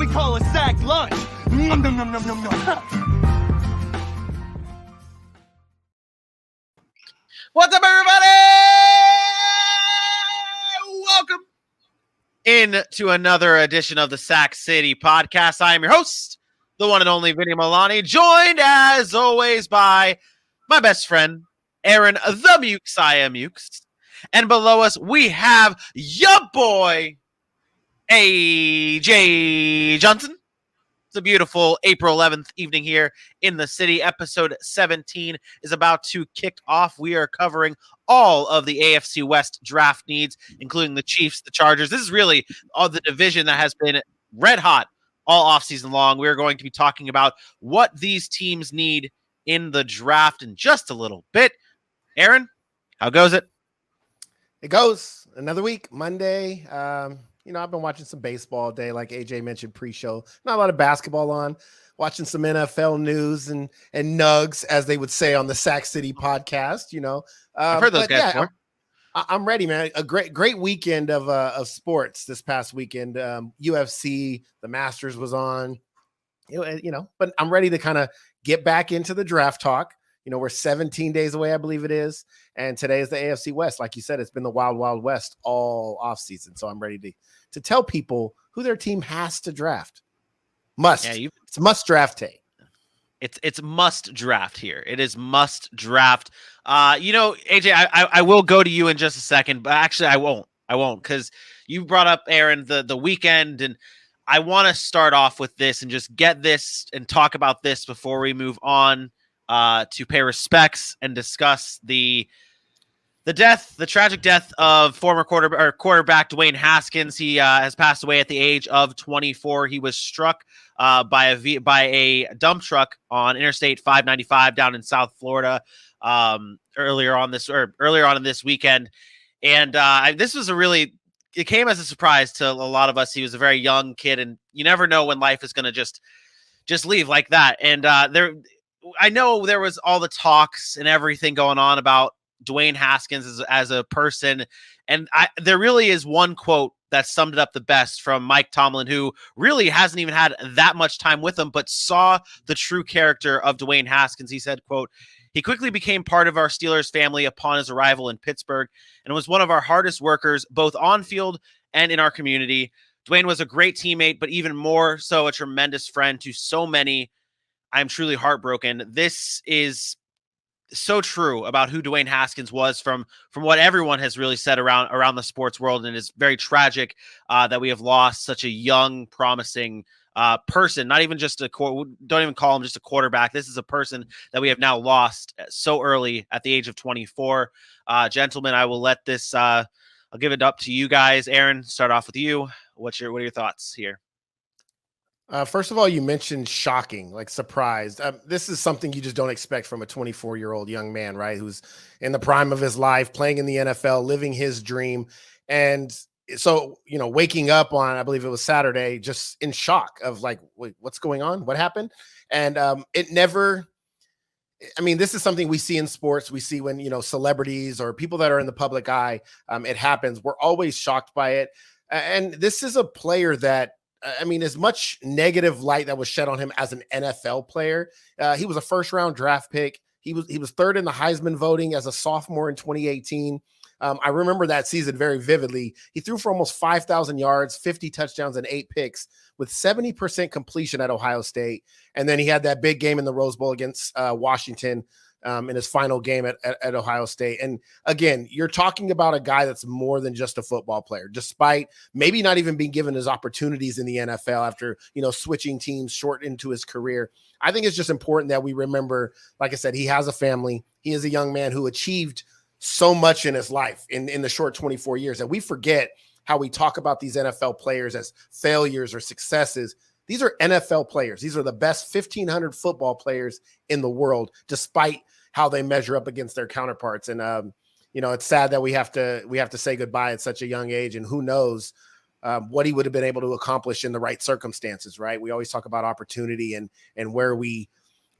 we call a sack lunch. Nom, nom, nom, nom, nom, nom. What's up, everybody? Welcome into another edition of the Sack City Podcast. I am your host, the one and only Vinny Milani, joined as always by my best friend, Aaron the Mukesiah Mukes. And below us, we have your boy, AJ Johnson. It's a beautiful April 11th evening here in the city. Episode 17 is about to kick off. We are covering all of the AFC West draft needs, including the Chiefs, the Chargers. This is really all the division that has been red hot all offseason long. We're going to be talking about what these teams need in the draft in just a little bit. Aaron, how goes it? It goes another week, Monday. I've been watching some baseball all day, like AJ mentioned pre-show. Not a lot of basketball on. Watching some NFL news and nugs, as they would say on the Sack City podcast. I've heard those guys before. I'm ready, man. A great weekend of sports this past weekend. UFC, the Masters was on. But I'm ready to kind of get back into the draft talk. We're 17 days away, I believe it is. And today is the AFC West. Like you said, it's been the wild, wild West all offseason. So I'm ready to tell people who their team has to draft. It's must draft day. It's must draft here. It is must draft. AJ, I will go to you in just a second, but actually I won't because you brought up, Aaron, the weekend, and I want to start off with this and just get this and talk about this before we move on to pay respects and discuss the tragic death of former quarterback Dwayne Haskins. He has passed away at the age of 24. He was struck by a dump truck on Interstate 595 down in South Florida earlier on in this weekend. And this was it came as a surprise to a lot of us. He was a very young kid, and you never know when life is going to just leave like that. And I know there was all the talks and everything going on about Dwayne Haskins as a person. And there really is one quote that summed it up the best from Mike Tomlin, who really hasn't even had that much time with him, but saw the true character of Dwayne Haskins. He said, quote, "He quickly became part of our Steelers family upon his arrival in Pittsburgh and was one of our hardest workers, both on field and in our community. Dwayne was a great teammate, but even more so a tremendous friend to so many. I'm truly heartbroken." This is so true about who Dwayne Haskins was from what everyone has really said around the sports world. And it's very tragic that we have lost such a young, promising person, not even just don't even call him just a quarterback. This is a person that we have now lost so early at the age of 24. Gentlemen, I will let this, I'll give it up to you guys. Aaron, start off with you. What are your thoughts here? First of all, you mentioned shocking, like surprised. This is something you just don't expect from a 24-year-old young man, right? Who's in the prime of his life, playing in the NFL, living his dream. And so, waking up on, I believe it was Saturday, just in shock of like, wait, what's going on? What happened? And this is something we see in sports. We see when, celebrities or people that are in the public eye, it happens. We're always shocked by it. And this is a player that, as much negative light that was shed on him as an NFL player, he was a first-round draft pick. He was third in the Heisman voting as a sophomore in 2018. I remember that season very vividly. He threw for almost 5,000 yards, 50 touchdowns, and 8 picks with 70% completion at Ohio State. And then he had that big game in the Rose Bowl against Washington in his final game at Ohio State. And again, you're talking about a guy that's more than just a football player, despite maybe not even being given his opportunities in the NFL after, switching teams short into his career. I think it's just important that we remember, like I said, he has a family. He is a young man who achieved so much in his life in the short 24 years. And we forget how we talk about these NFL players as failures or successes. These are NFL players. These are the best 1,500 football players in the world, despite how they measure up against their counterparts. And, it's sad that we have to say goodbye at such a young age, and who knows what he would have been able to accomplish in the right circumstances, right? We always talk about opportunity and where we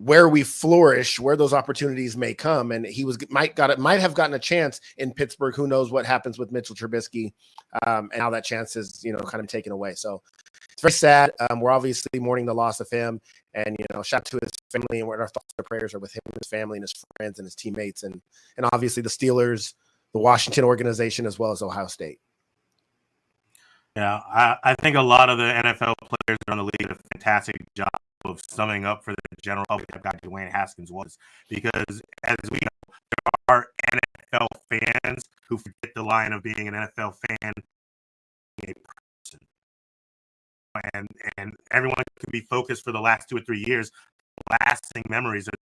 where we flourish, where those opportunities may come. And he might have gotten a chance in Pittsburgh. Who knows what happens with Mitchell Trubisky, and how that chance is, kind of taken away. So it's very sad. We're obviously mourning the loss of him, and, shout out to his family, and our thoughts and prayers are with him and his family and his friends and his teammates, and obviously the Steelers, the Washington organization, as well as Ohio State. Yeah, I think a lot of the NFL players around the league did a fantastic job of summing up for the general public that guy Dwayne Haskins was, because as we know, there are NFL fans who forget the line of being an NFL fan, a person, and everyone can be focused for the last 2 or 3 years, lasting memories of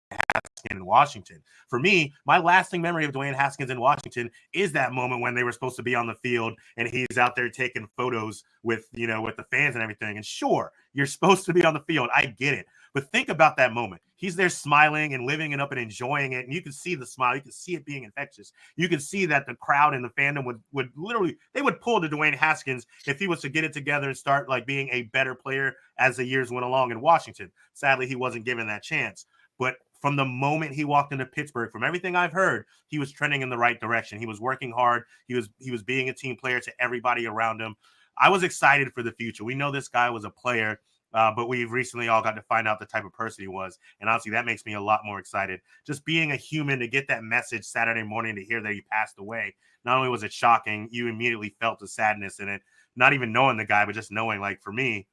Haskins in Washington. For me, my lasting memory of Dwayne Haskins in Washington is that moment when they were supposed to be on the field and he's out there taking photos with the fans and everything. And sure, you're supposed to be on the field. I get it. But think about that moment. He's there smiling and living it up and enjoying it. And you can see the smile. You can see it being infectious. You can see that the crowd and the fandom would literally, they would pull to Dwayne Haskins if he was to get it together and start like being a better player as the years went along in Washington. Sadly, he wasn't given that chance. But from the moment he walked into Pittsburgh, from everything I've heard, he was trending in the right direction. He was working hard. He was being a team player to everybody around him. I was excited for the future. We know this guy was a player, but we've recently all got to find out the type of person he was. And honestly, that makes me a lot more excited. Just being a human, to get that message Saturday morning to hear that he passed away, not only was it shocking, you immediately felt the sadness in it, not even knowing the guy, but just knowing, like for me,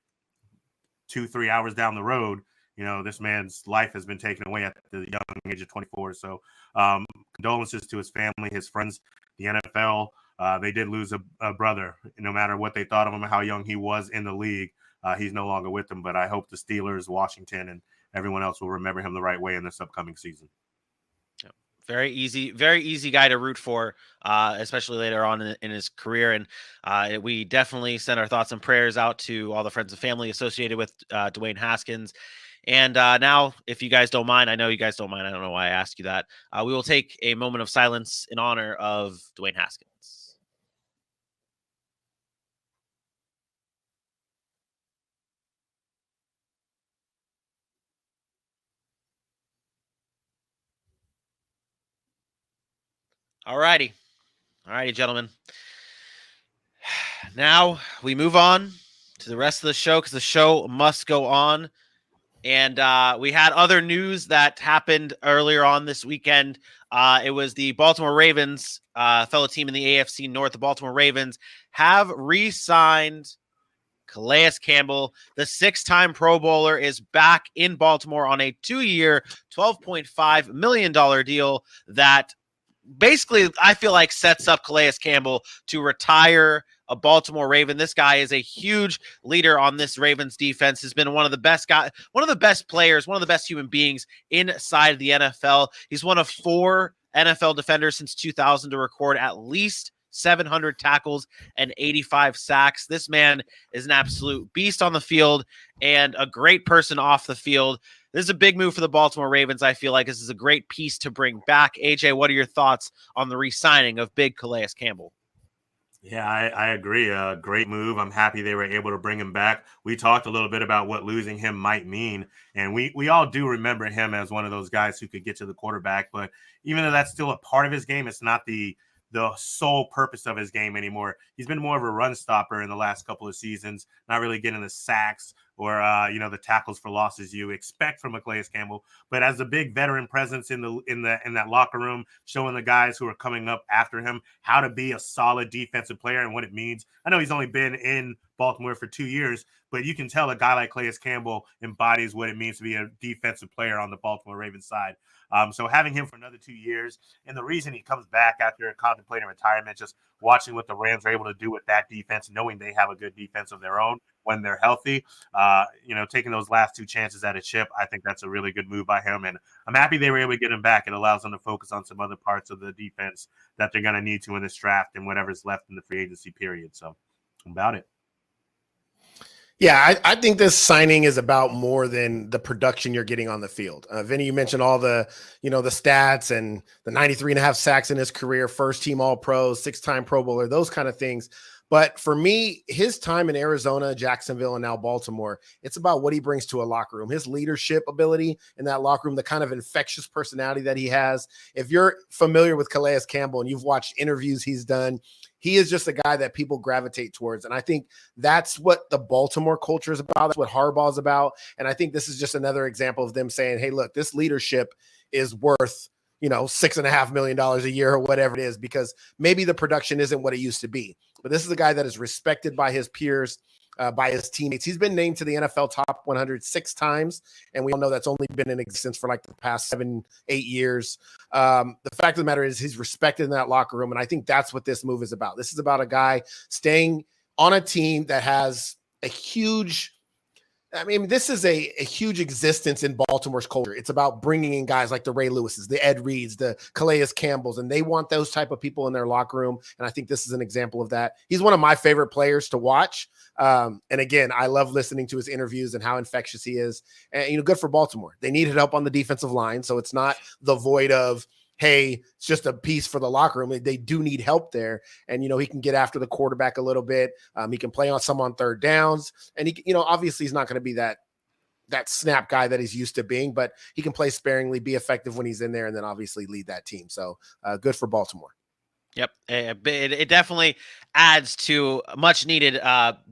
2-3 hours down the road, this man's life has been taken away at the young age of 24. So condolences to his family, his friends, the NFL. They did lose a brother. No matter what they thought of him, how young he was in the league, he's no longer with them. But I hope the Steelers, Washington, and everyone else will remember him the right way in this upcoming season. Very easy guy to root for, especially later on in his career. And we definitely send our thoughts and prayers out to all the friends and family associated with Dwayne Haskins. And now, if you guys don't mind, I know you guys don't mind. I don't know why I asked you that. We will take a moment of silence in honor of Dwayne Haskins. All righty, gentlemen. Now we move on to the rest of the show, because the show must go on. And we had other news that happened earlier on this weekend. It was the Baltimore Ravens, fellow team in the AFC North. The Baltimore Ravens have re-signed Calais Campbell. The 6-time Pro Bowler is back in Baltimore on a 2-year, $12.5 million deal that basically, I feel like, sets up Calais Campbell to retire a Baltimore Raven. This guy is a huge leader on this Ravens defense. Has been one of the best players, one of the best human beings inside the NFL. He's one of 4 NFL defenders since 2000 to record at least 700 tackles and 85 sacks. This man is an absolute beast on the field and a great person off the field. This is a big move for the Baltimore Ravens. I feel like this is a great piece to bring back. AJ, what are your thoughts on the re-signing of big Calais Campbell? Yeah, I agree. A great move. I'm happy they were able to bring him back. We talked a little bit about what losing him might mean, and we all do remember him as one of those guys who could get to the quarterback. But even though that's still a part of his game, it's not the sole purpose of his game anymore. He's been more of a run stopper in the last couple of seasons, not really getting the sacks or the tackles for losses you expect from Calais Campbell. But as a big veteran presence in that locker room, showing the guys who are coming up after him how to be a solid defensive player and what it means. I know he's only been in Baltimore for 2 years, but you can tell a guy like Calais Campbell embodies what it means to be a defensive player on the Baltimore Ravens side. So having him for another 2 years, and the reason he comes back after contemplating retirement, just watching what the Rams are able to do with that defense, knowing they have a good defense of their own when they're healthy, taking those last 2 chances at a chip, I think that's a really good move by him. And I'm happy they were able to get him back. It allows them to focus on some other parts of the defense that they're going to need to in this draft and whatever's left in the free agency period. So about it. Yeah, I think this signing is about more than the production you're getting on the field. Vinny, you mentioned all the stats and the 93.5 sacks in his career, first team All-Pros, 6-time Pro Bowler, those kind of things. But for me, his time in Arizona, Jacksonville, and now Baltimore, it's about what he brings to a locker room, his leadership ability in that locker room, the kind of infectious personality that he has. If you're familiar with Calais Campbell and you've watched interviews he's done, he is just a guy that people gravitate towards. And I think that's what the Baltimore culture is about. That's what Harbaugh is about. And I think this is just another example of them saying, hey, look, this leadership is worth, $6.5 million a year or whatever it is, because maybe the production isn't what it used to be. But this is a guy that is respected by his peers, by his teammates. He's been named to the NFL top 100 6 times. And we all know that's only been in existence for like the past 7-8 years. The fact of the matter is he's respected in that locker room. And I think that's what this move is about. This is about a guy staying on a team that has a huge, this is a huge existence in Baltimore's culture. It's about bringing in guys like the Ray Lewises, the Ed Reeds, the Calais Campbells, and they want those type of people in their locker room. And I think this is an example of that. He's one of my favorite players to watch. And again, I love listening to his interviews and how infectious he is. And, good for Baltimore. They needed help on the defensive line. So it's not the void of, hey, it's just a piece for the locker room. They do need help there. And, he can get after the quarterback a little bit. He can play on third downs. And he, obviously he's not going to be that snap guy that he's used to being, but he can play sparingly, be effective when he's in there, and then obviously lead that team. So good for Baltimore. Yep. It definitely adds to much needed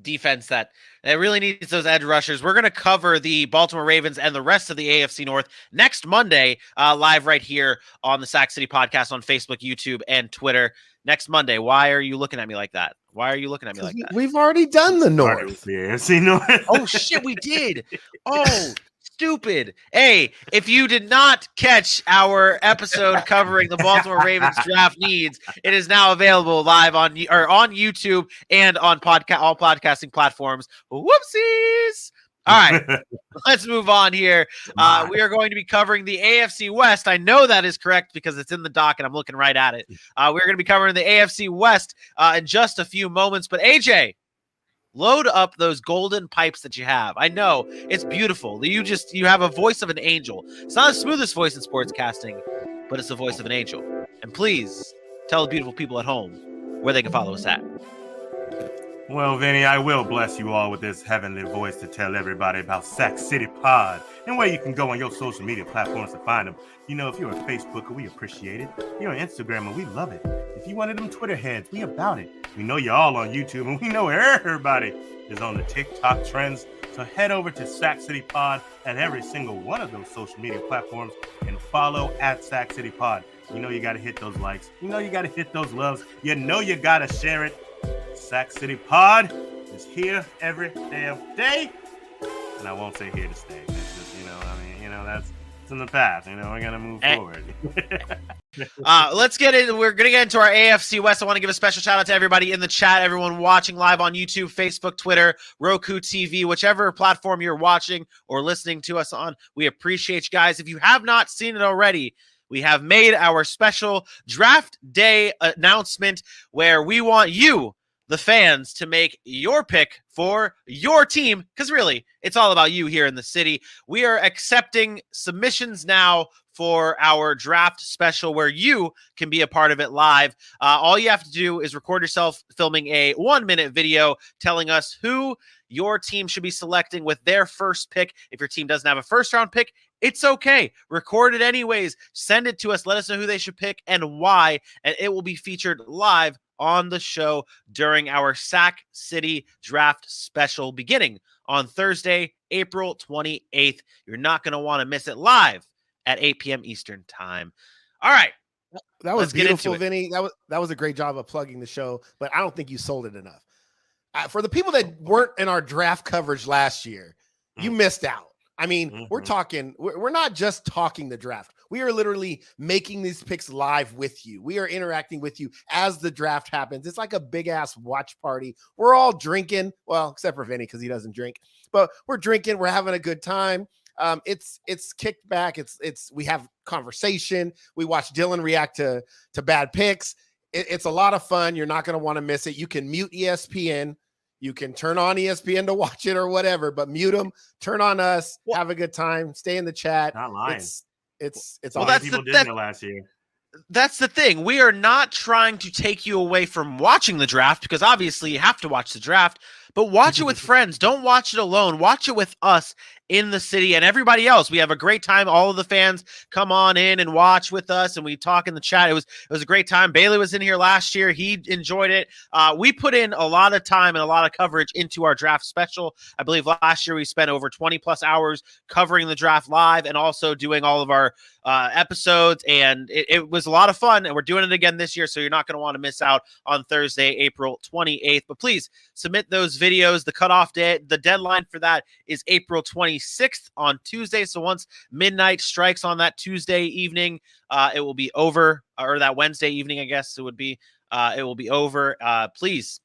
defense that really needs those edge rushers. We're going to cover the Baltimore Ravens and the rest of the AFC North next Monday, live right here on the Sac City Podcast on Facebook, YouTube, and Twitter. Next Monday. Why are you looking at me like that? Why are you looking at me like that? We've already done the North. The AFC North. Oh, shit, we did. Oh, stupid. Hey, if you did not catch our episode covering the Baltimore Ravens draft needs, it is now available live on YouTube and on all podcasting platforms. Whoopsies. All right, let's move on here. We are going to be covering the AFC West. I know that is correct because it's in the doc and I'm looking right at it. We're going to be covering the AFC West in just a few moments. But AJ, load up those golden pipes that you have. I know it's beautiful. You have a voice of an angel. It's not the smoothest voice in sportscasting, but it's the voice of an angel. And please tell the beautiful people at home where they can follow us at. Well, Vinny, I will bless you all with this heavenly voice to tell everybody about Sac City Pod and where you can go on your social media platforms to find them. If you're a Facebooker, we appreciate it. If you're an Instagrammer, we love it. If you one of them Twitter heads, we about it. We know you're all on YouTube, and we know everybody is on the TikTok trends. So head over to Sac City Pod at every single one of those social media platforms and follow at Sac City Pod. You got to hit those likes. You got to hit those loves. You got to share it. Sac City Pod is here every damn day. And I won't say here to stay. That's just, it's in the past. We're going to move forward. Let's get in. We're going to get into our AFC West. I want to give a special shout out to everybody in the chat, everyone watching live on YouTube, Facebook, Twitter, Roku TV, whichever platform you're watching or listening to us on. We appreciate you guys. If you have not seen it already, we have made our special draft day announcement where we want you, the fans, to make your pick for your team, because really, it's all about you here in the city. We are accepting submissions now for our draft special where you can be a part of it live. All you have to do is record yourself filming a 1-minute video telling us who your team should be selecting with their first pick. If your team doesn't have a first-round pick, it's okay. Record it anyways. Send it to us. Let us know who they should pick and why, and it will be featured live on the show during our Sac City Draft Special beginning on Thursday, April 28th. You're not going to want to miss it, live at 8 p.m. Eastern time. All right. That was beautiful, Vinny. That was a great job of plugging the show, but I don't think you sold it enough. For the people that weren't in our draft coverage last year, you missed out. We're not just talking the draft. We are literally making these picks live with you. We are interacting with you as the draft happens. It's like a big ass watch party. We're all drinking, well, except for Vinny because he doesn't drink, but we're drinking. We're having a good time. It's kicked back. We have conversation. We watch Dylan react to bad picks. It's a lot of fun. You're not going to want to miss it. You can mute ESPN. You can turn on ESPN to watch it or whatever, but mute them, turn on us, have a good time, stay in the chat. Not lying. It's well, that's people did that last year. That's the thing. We are not trying to take you away from watching the draft, because obviously you have to watch the draft, but watch it with friends. Don't watch it alone. Watch it with us in the city and everybody else. We have a great time. All of the fans come on in and watch with us, and we talk in the chat. It was a great time. Bailey was in here last year. He enjoyed it. We put in a lot of time and a lot of coverage into our draft special. I believe last year we spent over 20 plus hours covering the draft live and also doing all of our episodes, and it was a lot of fun, and we're doing it again this year, so you're not going to want to miss out on Thursday, April 28th. But please submit those videos. The cutoff day, the deadline for that is April 26th on Tuesday. So once midnight strikes on that Tuesday evening, it will be over, or that Wednesday evening, I guess it would be. It will be over. Please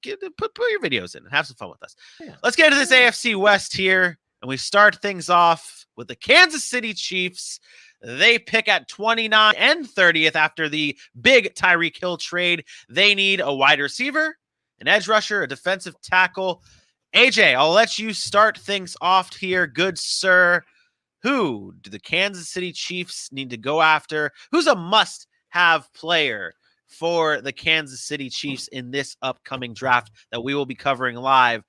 put your videos in and have some fun with us. Yeah. Let's get into this AFC West here, and we start things off with the Kansas City Chiefs. They pick at 29 and 30th after the big Tyreek Hill trade. They need a wide receiver, an edge rusher, a defensive tackle. AJ, I'll let you start things off here, good sir. Who do the Kansas City Chiefs need to go after? Who's a must-have player for the Kansas City Chiefs in this upcoming draft that we will be covering live?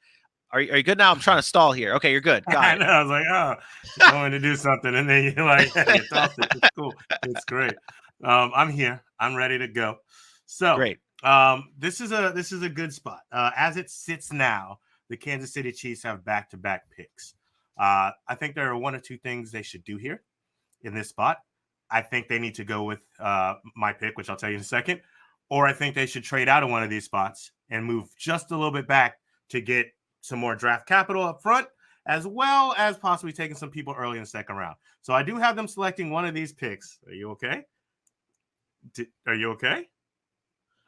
Are you good now? I'm trying to stall here. Okay, you're good. Got it. I was like, oh, you're going to do something. And then you're like, hey, it's awesome. It's cool. It's great. I'm here. I'm ready to go. So great. This is a good spot. As it sits now, the Kansas City Chiefs have back-to-back picks. I think there are one or two things they should do here in this spot. I think they need to go with my pick, which I'll tell you in a second. Or I think they should trade out of one of these spots and move just a little bit back to get some more draft capital up front, as well as possibly taking some people early in the second round. So I do have them selecting one of these picks. Are you okay? Are you okay?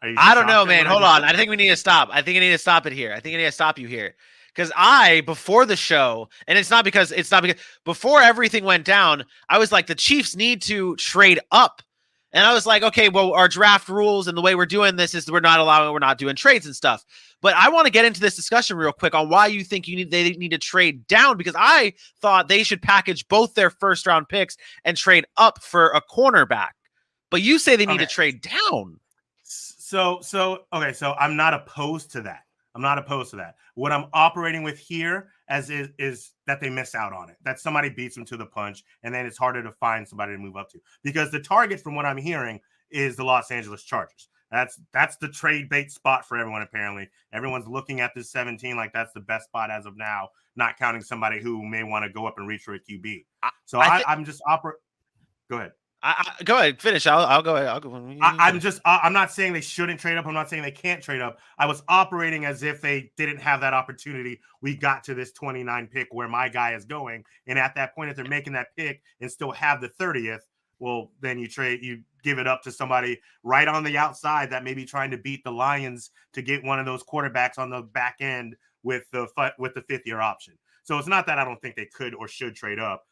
I don't know, man. Hold on. I think we need to stop. I think I need to stop it here. I think I need to stop you here. Because before the show, and it's not because before everything went down, I was like, the Chiefs need to trade up. And I was like, okay, well, our draft rules and the way we're doing this is we're not doing trades and stuff. But I want to get into this discussion real quick on why you think they need to trade down, because I thought they should package both their first round picks and trade up for a cornerback. But you say they need to trade down. So I'm not opposed to that. What I'm operating with here is that they miss out on it, that somebody beats them to the punch, and then it's harder to find somebody to move up to, because the target, from what I'm hearing, is the Los Angeles Chargers. That's the trade bait spot for everyone. Apparently, everyone's looking at this 17 like that's the best spot as of now, not counting somebody who may want to go up and reach for a QB. So I'm just operating. Go ahead. Go ahead, finish. I'll go ahead. I'm not saying they shouldn't trade up. I'm not saying they can't trade up. I was operating as if they didn't have that opportunity. We got to this 29 pick where my guy is going, and at that point, if they're making that pick and still have the 30th, well, then you give it up to somebody right on the outside that may be trying to beat the Lions to get one of those quarterbacks on the back end with the 5th year option. So it's not that I don't think they could or should trade up.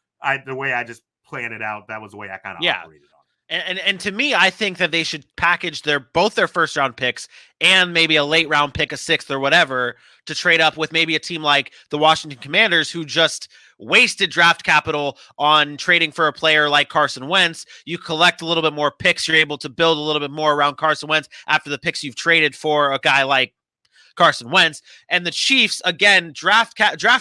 The way I just planned it out, that was the way I kind of operated on it. And to me, I think that they should package both their first round picks and maybe a late round pick, a 6th or whatever, to trade up with maybe a team like the Washington Commanders, who just wasted draft capital on trading for a player like Carson Wentz. You collect a little bit more picks. You're able to build a little bit more around Carson Wentz after the picks you've traded for a guy like Carson Wentz. And the Chiefs, again, draft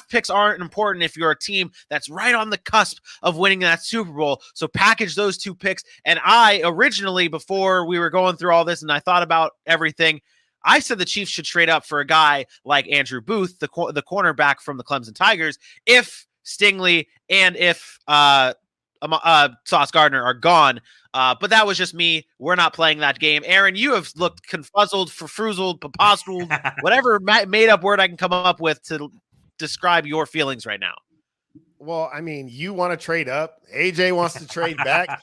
picks aren't important if you're a team that's right on the cusp of winning that Super Bowl. So package those two picks. And I originally, before we were going through all this and I thought about everything, I said the Chiefs should trade up for a guy like Andrew Booth, the cornerback from the Clemson Tigers, if Stingley and if Sauce Gardner are gone. But that was just me. We're not playing that game. Aaron, you have looked confuzzled, frufruzzled, preposterous, whatever made up word I can come up with to describe your feelings right now. Well, I mean, you want to trade up. AJ wants to trade back.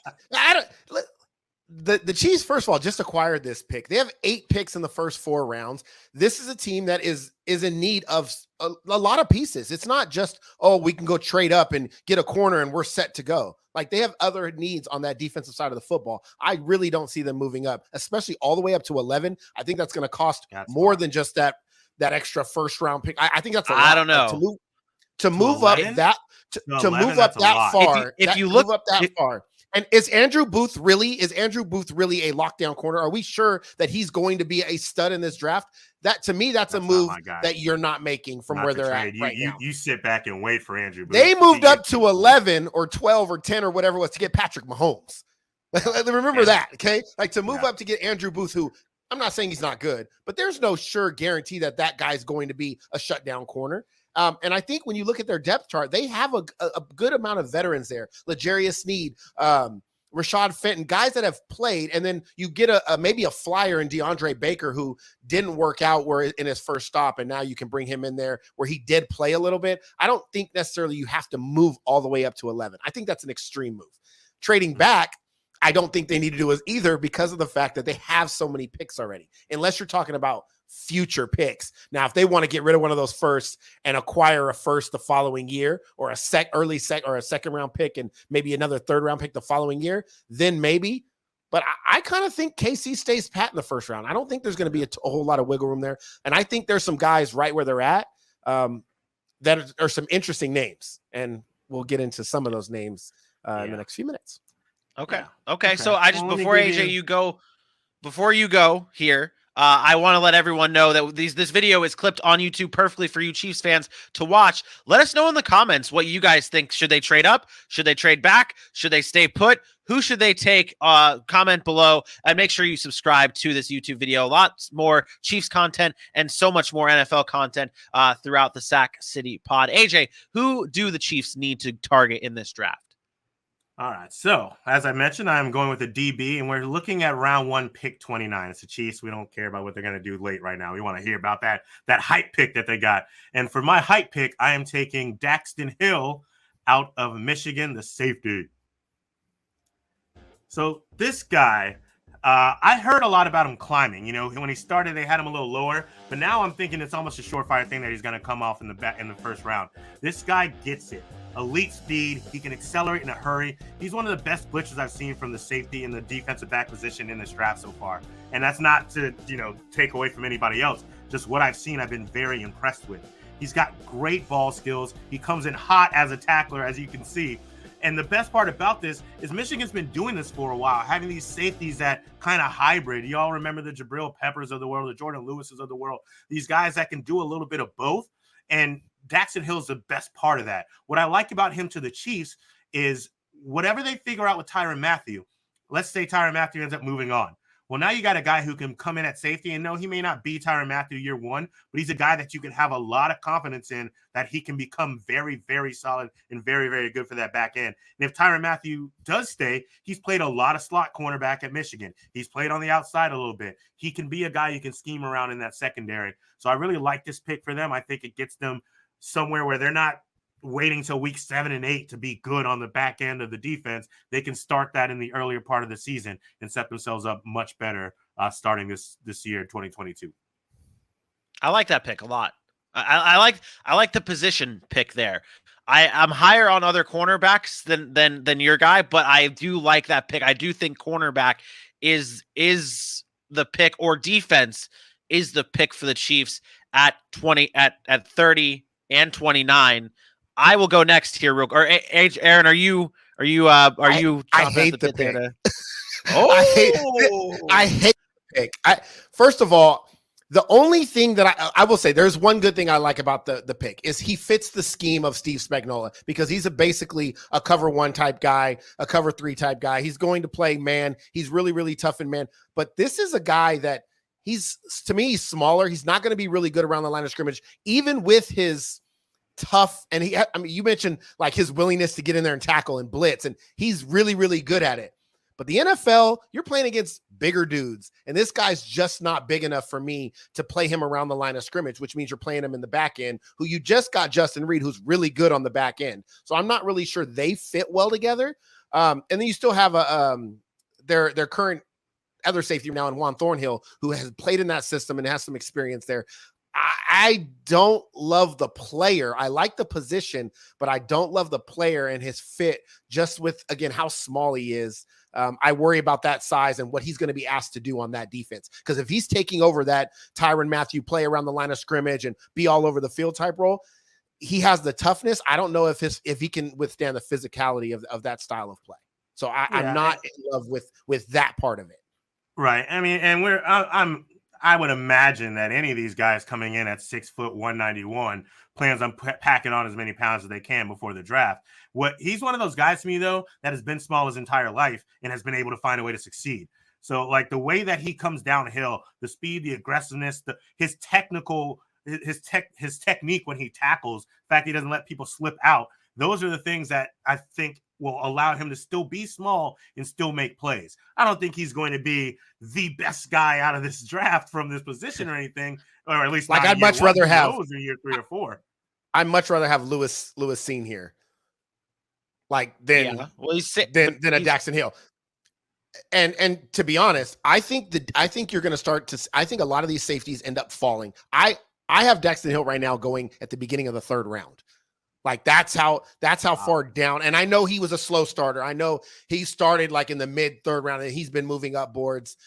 The Chiefs, first of all, just acquired this pick. They have 8 picks in the first 4 rounds. This is a team that is in need of a lot of pieces. It's not just, we can go trade up and get a corner and we're set to go. Like, they have other needs on that defensive side of the football. I really don't see them moving up, especially all the way up to 11. I think that's going to cost more than just that extra first round pick. I think that's a lot. I don't know. To move up that far. If you look up that far, And is Andrew Booth really a lockdown corner? Are we sure that he's going to be a stud in this draft? That to me, that's a move that you're not making from where they're at right now. You sit back and wait for Andrew Booth. They moved up to 11 or 12 or 10 or whatever it was to get Patrick Mahomes. Remember that, okay? Like to move up to get Andrew Booth, who I'm not saying he's not good, but there's no sure guarantee that guy's going to be a shutdown corner. And I think when you look at their depth chart, they have a good amount of veterans there. L'Jarius Sneed, Rashad Fenton, guys that have played, and then you get maybe a flyer in DeAndre Baker who didn't work out in his first stop, and now you can bring him in there where he did play a little bit. I don't think necessarily you have to move all the way up to 11. I think that's an extreme move. Trading back, I don't think they need to do it either because of the fact that they have so many picks already, unless you're talking about future picks. Now, if they want to get rid of one of those firsts and acquire a first the following year, or a second round pick and maybe another third round pick the following year, then maybe. But I kind of think KC stays pat in the first round. I don't think there's going to be a whole lot of wiggle room there. And I think there's some guys right where they're at that are some interesting names. And we'll get into some of those names in the next few minutes. Okay. So I just, before you go here, I want to let everyone know that this video is clipped on YouTube perfectly for you Chiefs fans to watch. Let us know in the comments what you guys think. Should they trade up? Should they trade back? Should they stay put? Who should they take? Comment below and make sure you subscribe to this YouTube video. Lots more Chiefs content and so much more NFL content throughout the Sack City pod. AJ, who do the Chiefs need to target in this draft? All right. So, as I mentioned, I'm going with a DB, and we're looking at round 1, pick 29. It's the Chiefs. We don't care about what they're going to do late right now. We want to hear about that hype pick that they got. And for my hype pick, I am taking Daxton Hill out of Michigan, the safety. So, this guy, I heard a lot about him climbing. You know, when he started, they had him a little lower, but now I'm thinking it's almost a surefire thing that he's going to come off in the first round. This guy gets it. Elite speed. He can accelerate in a hurry. He's one of the best blitzers I've seen from the safety and the defensive back position in this draft so far. And that's not to, take away from anybody else. Just what I've seen, I've been very impressed with. He's got great ball skills. He comes in hot as a tackler, as you can see. And the best part about this is Michigan's been doing this for a while, having these safeties that kind of hybrid. You all remember the Jabril Peppers of the world, the Jordan Lewises of the world, these guys that can do a little bit of both. And Daxton Hill is the best part of that. What I like about him to the Chiefs is whatever they figure out with Tyrann Mathieu, let's say Tyrann Mathieu ends up moving on. Well, now you got a guy who can come in at safety, and no, he may not be Tyrann Mathieu year one, but he's a guy that you can have a lot of confidence in that he can become very, very solid and very, very good for that back end. And if Tyrann Mathieu does stay, he's played a lot of slot cornerback at Michigan. He's played on the outside a little bit. He can be a guy you can scheme around in that secondary. So I really like this pick for them. I think it gets them somewhere where they're not waiting till week 7 and 8 to be good on the back end of the defense. They can start that in the earlier part of the season and set themselves up much better starting this year, 2022. I like that pick a lot. I like the position pick there. I'm higher on other cornerbacks than your guy, but I do like that pick. I do think cornerback is the pick, or defense is the pick for the Chiefs at 30 and 29. I will go next here, Aaron. Are you? I hate the pick. I hate the pick. First of all, the only thing that I will say, there's one good thing I like about the pick is he fits the scheme of Steve Spagnuolo, because he's basically a cover 1 type guy, a cover 3 type guy. He's going to play man. He's really, really tough in man. But this is a guy that he's smaller. He's not going to be really good around the line of scrimmage, even with his tough. And you mentioned like his willingness to get in there and tackle and blitz, and he's really, really good at it. But the NFL, you're playing against bigger dudes, and this guy's just not big enough for me to play him around the line of scrimmage, which means you're playing him in the back end, who you just got Justin Reed, who's really good on the back end. So I'm not really sure they fit well together. And then you still have their current other safety now in Juan Thornhill, who has played in that system and has some experience there. I don't love the player. I like the position, but I don't love the player and his fit, just with, again, how small he is. I worry about that size and what he's going to be asked to do on that defense. Because if he's taking over that Tyrann Mathieu play around the line of scrimmage and be all over the field type role, he has the toughness. I don't know if he can withstand the physicality of that style of play. So I'm Yeah, not in love with that part of it. right. I mean, and I would imagine that any of these guys coming in at 6 foot 191 plans on packing on as many pounds as they can before the draft. He's one of those guys to me though that has been small his entire life and has been able to find a way to succeed. So like the way that he comes downhill, the speed, the aggressiveness, his technique when he tackles, the fact he doesn't let people slip out. Those are the things that I think will allow him to still be small and still make plays. I don't think he's going to be the best guy out of this draft from this position or anything, or at least like I'd much rather have year 3 or 4. I'd much rather have Lewis seen here, like than a Daxton Hill. And to be honest, I think you're going to start to. I think a lot of these safeties end up falling. I have Daxton Hill right now going at the beginning of the 3rd round. Like that's how far down. And I know he was a slow starter. I know he started like in the mid 3rd round and he's been moving up boards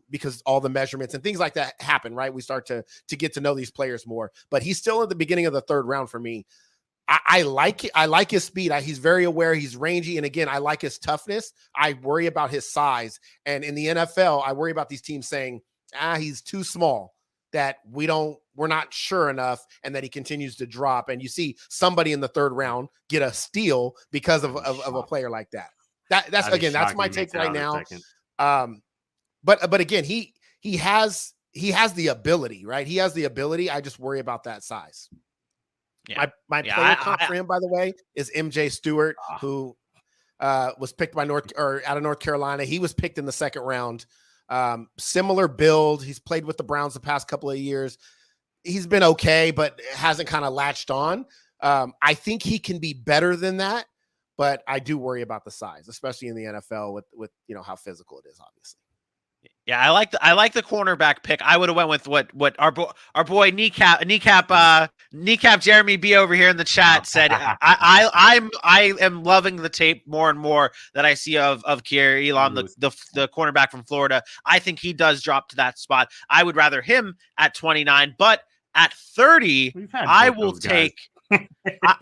because all the measurements and things like that happen, right? We start to get to know these players more, but he's still at the beginning of the 3rd round for me. I like his speed. He's very aware. He's rangy. And again, I like his toughness. I worry about his size. And in the NFL, I worry about these teams saying, he's too small, that we're not sure enough, and that he continues to drop. And you see somebody in the 3rd round get a steal because of a player like that. That's my take right now. But again, he has the ability, right? He has the ability. I just worry about that size. Yeah. My player comp for him, by the way, is MJ Stewart, who was picked out of North Carolina. He was picked in the 2nd round. Similar build. He's played with the Browns the past couple of years. He's been okay, but hasn't kind of latched on. I think he can be better than that, but I do worry about the size, especially in the NFL with how physical it is, obviously. Yeah, I like the cornerback pick. I would have went with what our boy kneecap Jeremy B over here in the chat said. I am loving the tape more and more that I see of Kier Elam, the cornerback from Florida. I think he does drop to that spot. I would rather him at 29, but at 30, I will take.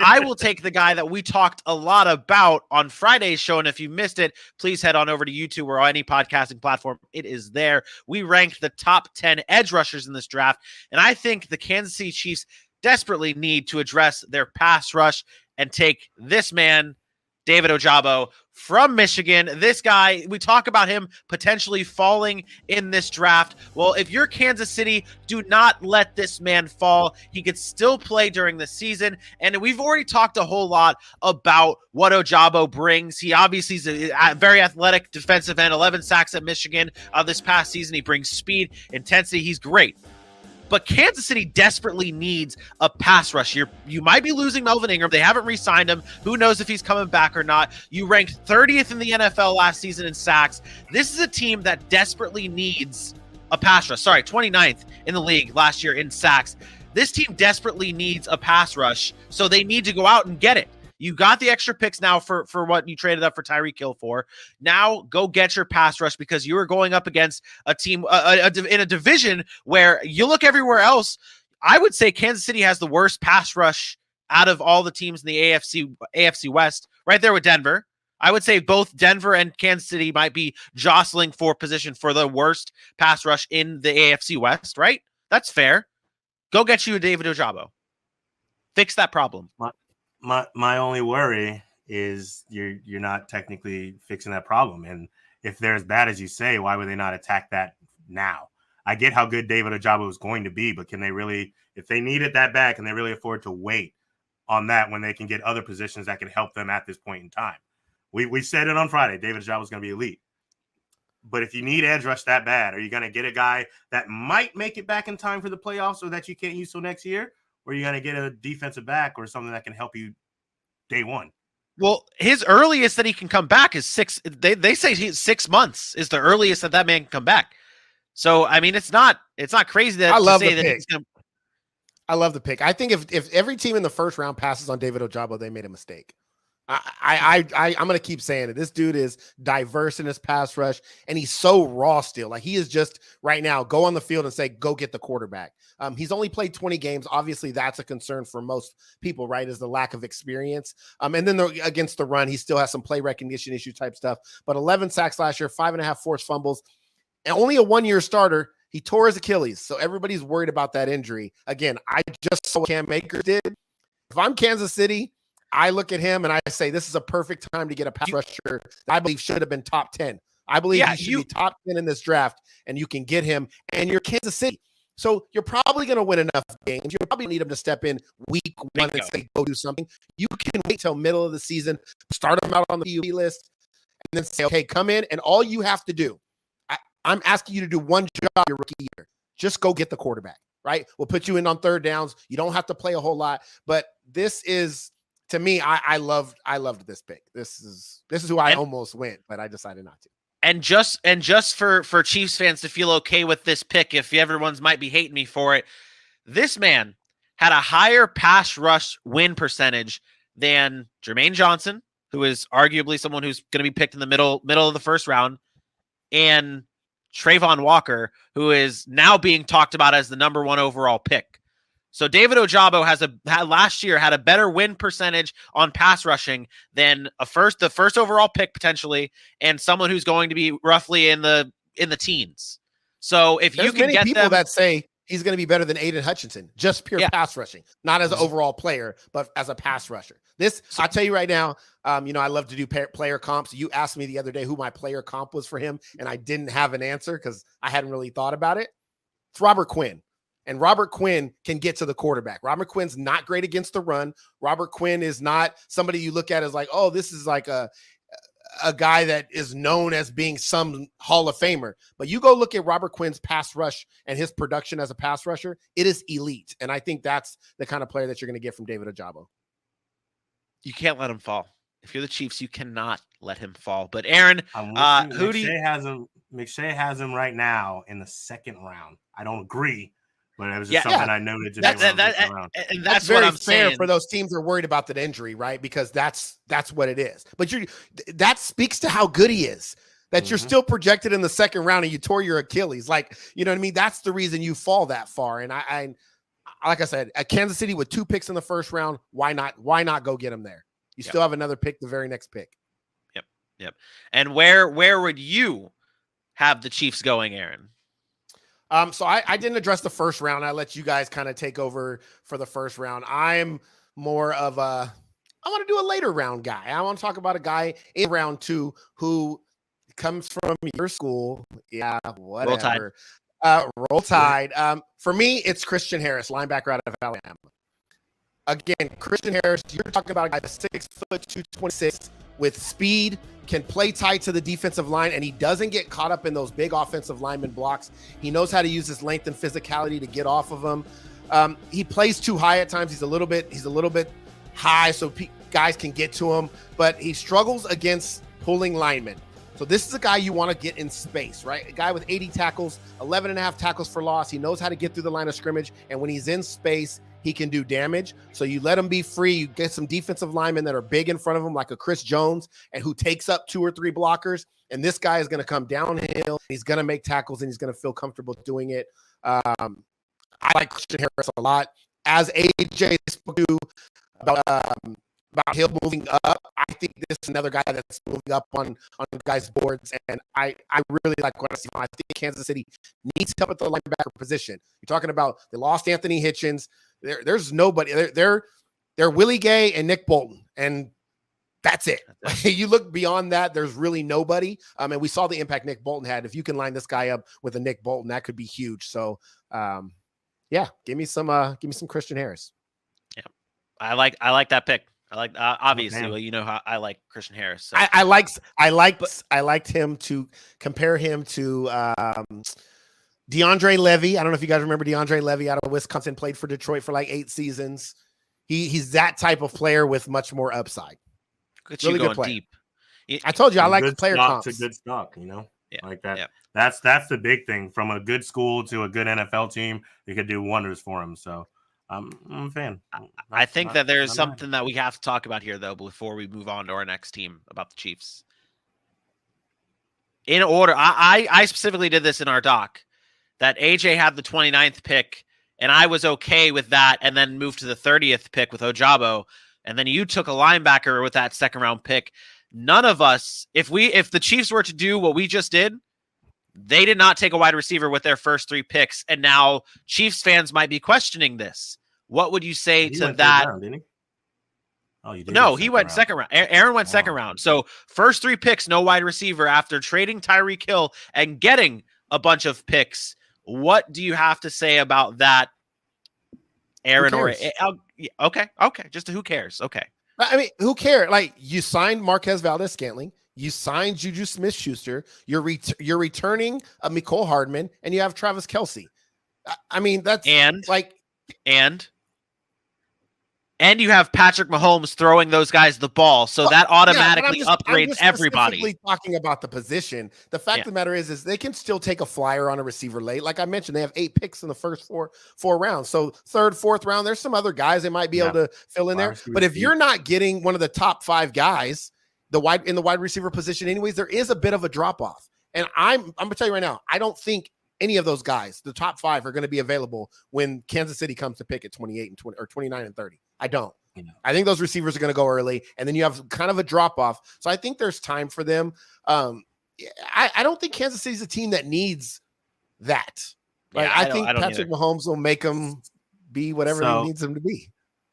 I will take the guy that we talked a lot about on Friday's show. And if you missed it, please head on over to YouTube or any podcasting platform. It is there. We ranked the top 10 edge rushers in this draft. And I think the Kansas City Chiefs desperately need to address their pass rush and take this man, David Ojabo from Michigan. This guy, we talk about him potentially falling in this draft. Well, if you're Kansas City, do not let this man fall. He could still play during the season. And we've already talked a whole lot about what Ojabo brings. He obviously is a very athletic defensive end, 11 sacks at Michigan this past season. He brings speed, intensity. He's great. But Kansas City desperately needs a pass rush. You might be losing Melvin Ingram. They haven't re-signed him. Who knows if he's coming back or not. You ranked 30th in the NFL last season in sacks. This is a team that desperately needs a pass rush. Sorry, 29th in the league last year in sacks. This team desperately needs a pass rush, so they need to go out and get it. You got the extra picks now for what you traded up for Tyreek Hill for. Now go get your pass rush, because you are going up against a team in a division where you look everywhere else. I would say Kansas City has the worst pass rush out of all the teams in the AFC West, right there with Denver. I would say both Denver and Kansas City might be jostling for position for the worst pass rush in the AFC West, right? That's fair. Go get you a David Ojabo. Fix that problem. My only worry is you're not technically fixing that problem. And if they're as bad as you say, why would they not attack that now? I get how good David Ojabo is going to be, but can they really, if they need it that bad, can they really afford to wait on that when they can get other positions that can help them at this point in time? We said it on Friday, David Ojabo is going to be elite. But if you need edge rush that bad, are you going to get a guy that might make it back in time for the playoffs or that you can't use till next year? Or you're going to get a defensive back or something that can help you day one? Well, his earliest that he can come back is 6. They say 6 months is the earliest that man can come back. So, I mean, it's not crazy that I love to say the that pick. he's going to. I love the pick. I think if every team in the first round passes on David Ojabo, they made a mistake. I'm gonna keep saying it. This dude is diverse in his pass rush, and he's so raw still. Like he is just right now, go on the field and say, go get the quarterback. He's only played 20 games. Obviously, that's a concern for most people, right? Is the lack of experience. And then against the run, he still has some play recognition issue type stuff. But 11 sacks last year, 5.5 forced fumbles, and only a 1-year starter. He tore his Achilles, so everybody's worried about that injury. Again, I just saw what Cam Akers did. If I'm Kansas City, I look at him and I say, this is a perfect time to get a pass rusher that I believe should have been top 10. I believe he should be top 10 in this draft, and you can get him, and you're Kansas City. So you're probably going to win enough games. You probably need him to step in week 1 and say, go do something. You can wait till middle of the season, start him out on the PUP list, and then say, okay, come in, and all you have to do, I'm asking you to do one job your rookie year. Just go get the quarterback, right? We'll put you in on third downs. You don't have to play a whole lot, but this is, to me, I loved this pick. This is who I almost went, but I decided not to. And just for Chiefs fans to feel okay with this pick, if everyone's might be hating me for it, this man had a higher pass rush win percentage than Jermaine Johnson, who is arguably someone who's going to be picked in the middle of the first round, and Trayvon Walker, who is now being talked about as the number 1 overall pick. So David Ojabo last year had a better win percentage on pass rushing than the first overall pick potentially, and someone who's going to be roughly in the teens. So if you can get people that say he's going to be better than Aiden Hutchinson, just pure pass rushing, not as an overall player, but as a pass rusher. I'll tell you right now, I love to do player comps. You asked me the other day who my player comp was for him, and I didn't have an answer because I hadn't really thought about it. It's Robert Quinn. And Robert Quinn can get to the quarterback. Robert Quinn's not great against the run. Robert Quinn is not somebody you look at as like, oh, this is like a guy that is known as being some Hall of Famer. But you go look at Robert Quinn's pass rush and his production as a pass rusher, it is elite. And I think that's the kind of player that you're going to get from David Ojabo. You can't let him fall. If you're the Chiefs, you cannot let him fall. But Aaron, McShay has him right now in the second round. I don't agree. But it was just something I noted today. And that's very what I'm fair saying. For those teams that are worried about that injury, right? Because that's what it is. But that speaks to how good he is. That you're still projected in the second round and you tore your Achilles. Like, you know what I mean? That's the reason you fall that far. And I like I said, at Kansas City with 2 picks in the first round, why not go get him there? You still have another pick, the very next pick. Yep. And where would you have the Chiefs going, Aaron? So I didn't address the first round. I let you guys kind of take over for the first round. I'm more of I want to do a later round guy. I want to talk about a guy in round 2 who comes from your school. Yeah, whatever. Roll Tide. For me, it's Christian Harris, linebacker out of Alabama. Again, Christian Harris, you're talking about a guy that's 6'2", 226 with speed, can play tight to the defensive line, and he doesn't get caught up in those big offensive lineman blocks. He knows how to use his length and physicality to get off of them. He plays too high at times. He's a little bit high, so guys can get to him, but he struggles against pulling linemen. So this is a guy you want to get in space, right? A guy with 80 tackles, 11.5 tackles for loss. He knows how to get through the line of scrimmage, and when he's in space, he can do damage. So you let him be free. You get some defensive linemen that are big in front of him, like a Chris Jones, and who takes up 2 or 3 blockers. And this guy is going to come downhill. He's going to make tackles, and he's going to feel comfortable doing it. I like Christian Harris a lot. As AJ spoke to about him moving up, I think this is another guy that's moving up on guys' boards, and I really like what I see. I think Kansas City needs help at the linebacker position. You're talking about they lost Anthony Hitchens. There's nobody. They're Willie Gay and Nick Bolton, and that's it. You look beyond that, there's really nobody. And we saw the impact Nick Bolton had. If you can line this guy up with a Nick Bolton, that could be huge. So, give me some Christian Harris. Yeah, I like that pick. I like obviously. Well, you know how I like Christian Harris. So. I liked him to compare him to DeAndre Levy. I don't know if you guys remember DeAndre Levy out of Wisconsin, played for Detroit for like 8 seasons. He's that type of player with much more upside. Really good player. Deep. I told you I like the player comps. It's a good stock, like that. Yeah. That's the big thing. From a good school to a good NFL team, you could do wonders for him. So I'm a fan. I think that there's not something that we have to talk about here, though, before we move on to our next team about the Chiefs. In order, I specifically did this in our doc, that AJ had the 29th pick, and I was okay with that, and then moved to the 30th pick with Ojabo, and then you took a linebacker with that second round pick. None of us, if the Chiefs were to do what we just did, they did not take a wide receiver with their first 3 picks, and now Chiefs fans might be questioning this. What would you say to that? Round, didn't he? Oh, you did. No, he went second round. Aaron went second round. So first 3 picks, no wide receiver after trading Tyreek Hill and getting a bunch of picks. What do you have to say about that, Aaron? Okay. Just who cares? Okay. I mean, who cares? Like, you signed Marquez Valdez-Scantling, you signed Juju Smith-Schuster, you're returning a Mecole Hardman, and you have Travis Kelce. I mean, that's and you have Patrick Mahomes throwing those guys the ball, so that automatically upgrades everybody. I'm talking about the position. The fact of the matter is they can still take a flyer on a receiver late. Like I mentioned, they have 8 picks in the first four rounds. So 3rd, 4th round, there's some other guys they might be able to fill in there. But if you're not getting one of the top 5 guys, in the wide receiver position, anyways, there is a bit of a drop off. And I'm gonna tell you right now, I don't think any of those guys, the top 5, are going to be available when Kansas City comes to pick at 28 and 20 or 29 and 30. I don't. I think those receivers are going to go early, and then you have kind of a drop off. So I think there's time for them. I don't think Kansas City's a team that needs that. Like, I think Patrick Mahomes will make them be whatever he needs them to be.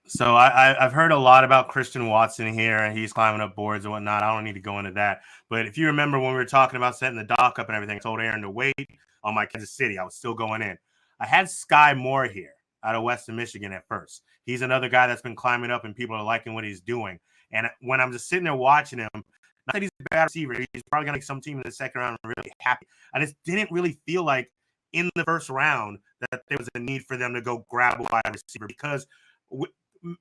So I've heard a lot about Christian Watson here, and he's climbing up boards and whatnot. I don't need to go into that. But if you remember when we were talking about setting the dock up and everything, I told Aaron to wait on my Kansas City. I was still going in. I had Sky Moore here out of Western Michigan at first. He's another guy that's been climbing up, and people are liking what he's doing. And when I'm just sitting there watching him, not that he's a bad receiver, he's probably going to make some team in the second round really happy. I just didn't really feel like in the first round that there was a need for them to go grab a wide receiver, because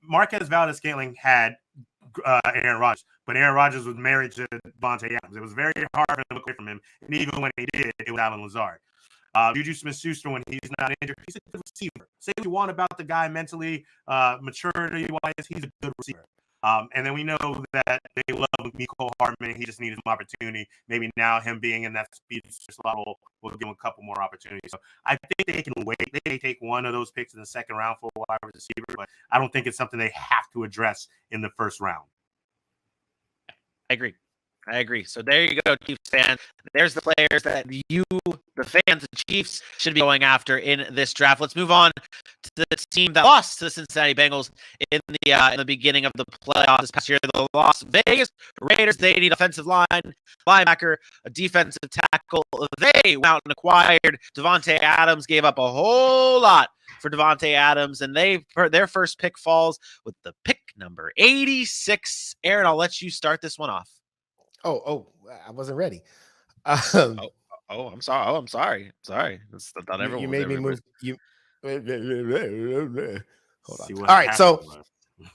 Marquez Valdez-Scantling had Aaron Rodgers, but Aaron Rodgers was married to Davante Adams. It was very hard for him to look away from him, and even when he did, it was Allen Lazard. Juju Smith-Schuster, when he's not injured, he's a good receiver. Say what you want about the guy mentally, maturity-wise, he's a good receiver. And then we know that they love Mecole Hardman. He just needed some opportunity. Maybe now him being in that speed level will give him a couple more opportunities. So I think they can wait. They may take one of those picks in the second round for a wide receiver, but I don't think it's something they have to address in the first round. I agree. So there you go, Chiefs fans. There's the players that you, the fans of Chiefs, should be going after in this draft. Let's move on to the team that lost to the Cincinnati Bengals in the beginning of the playoffs this past year. The Las Vegas Raiders. They need offensive line, linebacker, a defensive tackle. They went out and acquired Davante Adams. Gave up a whole lot for Davante Adams, and their first pick falls with the pick number 86. Aaron, I'll let you start this one off. Oh, I wasn't ready. I'm sorry. I'm sorry. That's not everyone. You made me move. Hold on. All right.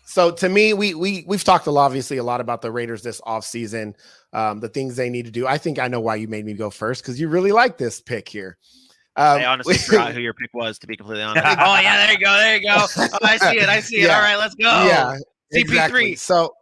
So to me, we've talked obviously a lot about the Raiders this offseason, the things they need to do. I think I know why you made me go first, because you really like this pick here. I honestly forgot who your pick was, to be completely honest. Oh yeah, there you go. Oh, I see it. All right, let's go. Yeah, CP3. Exactly. So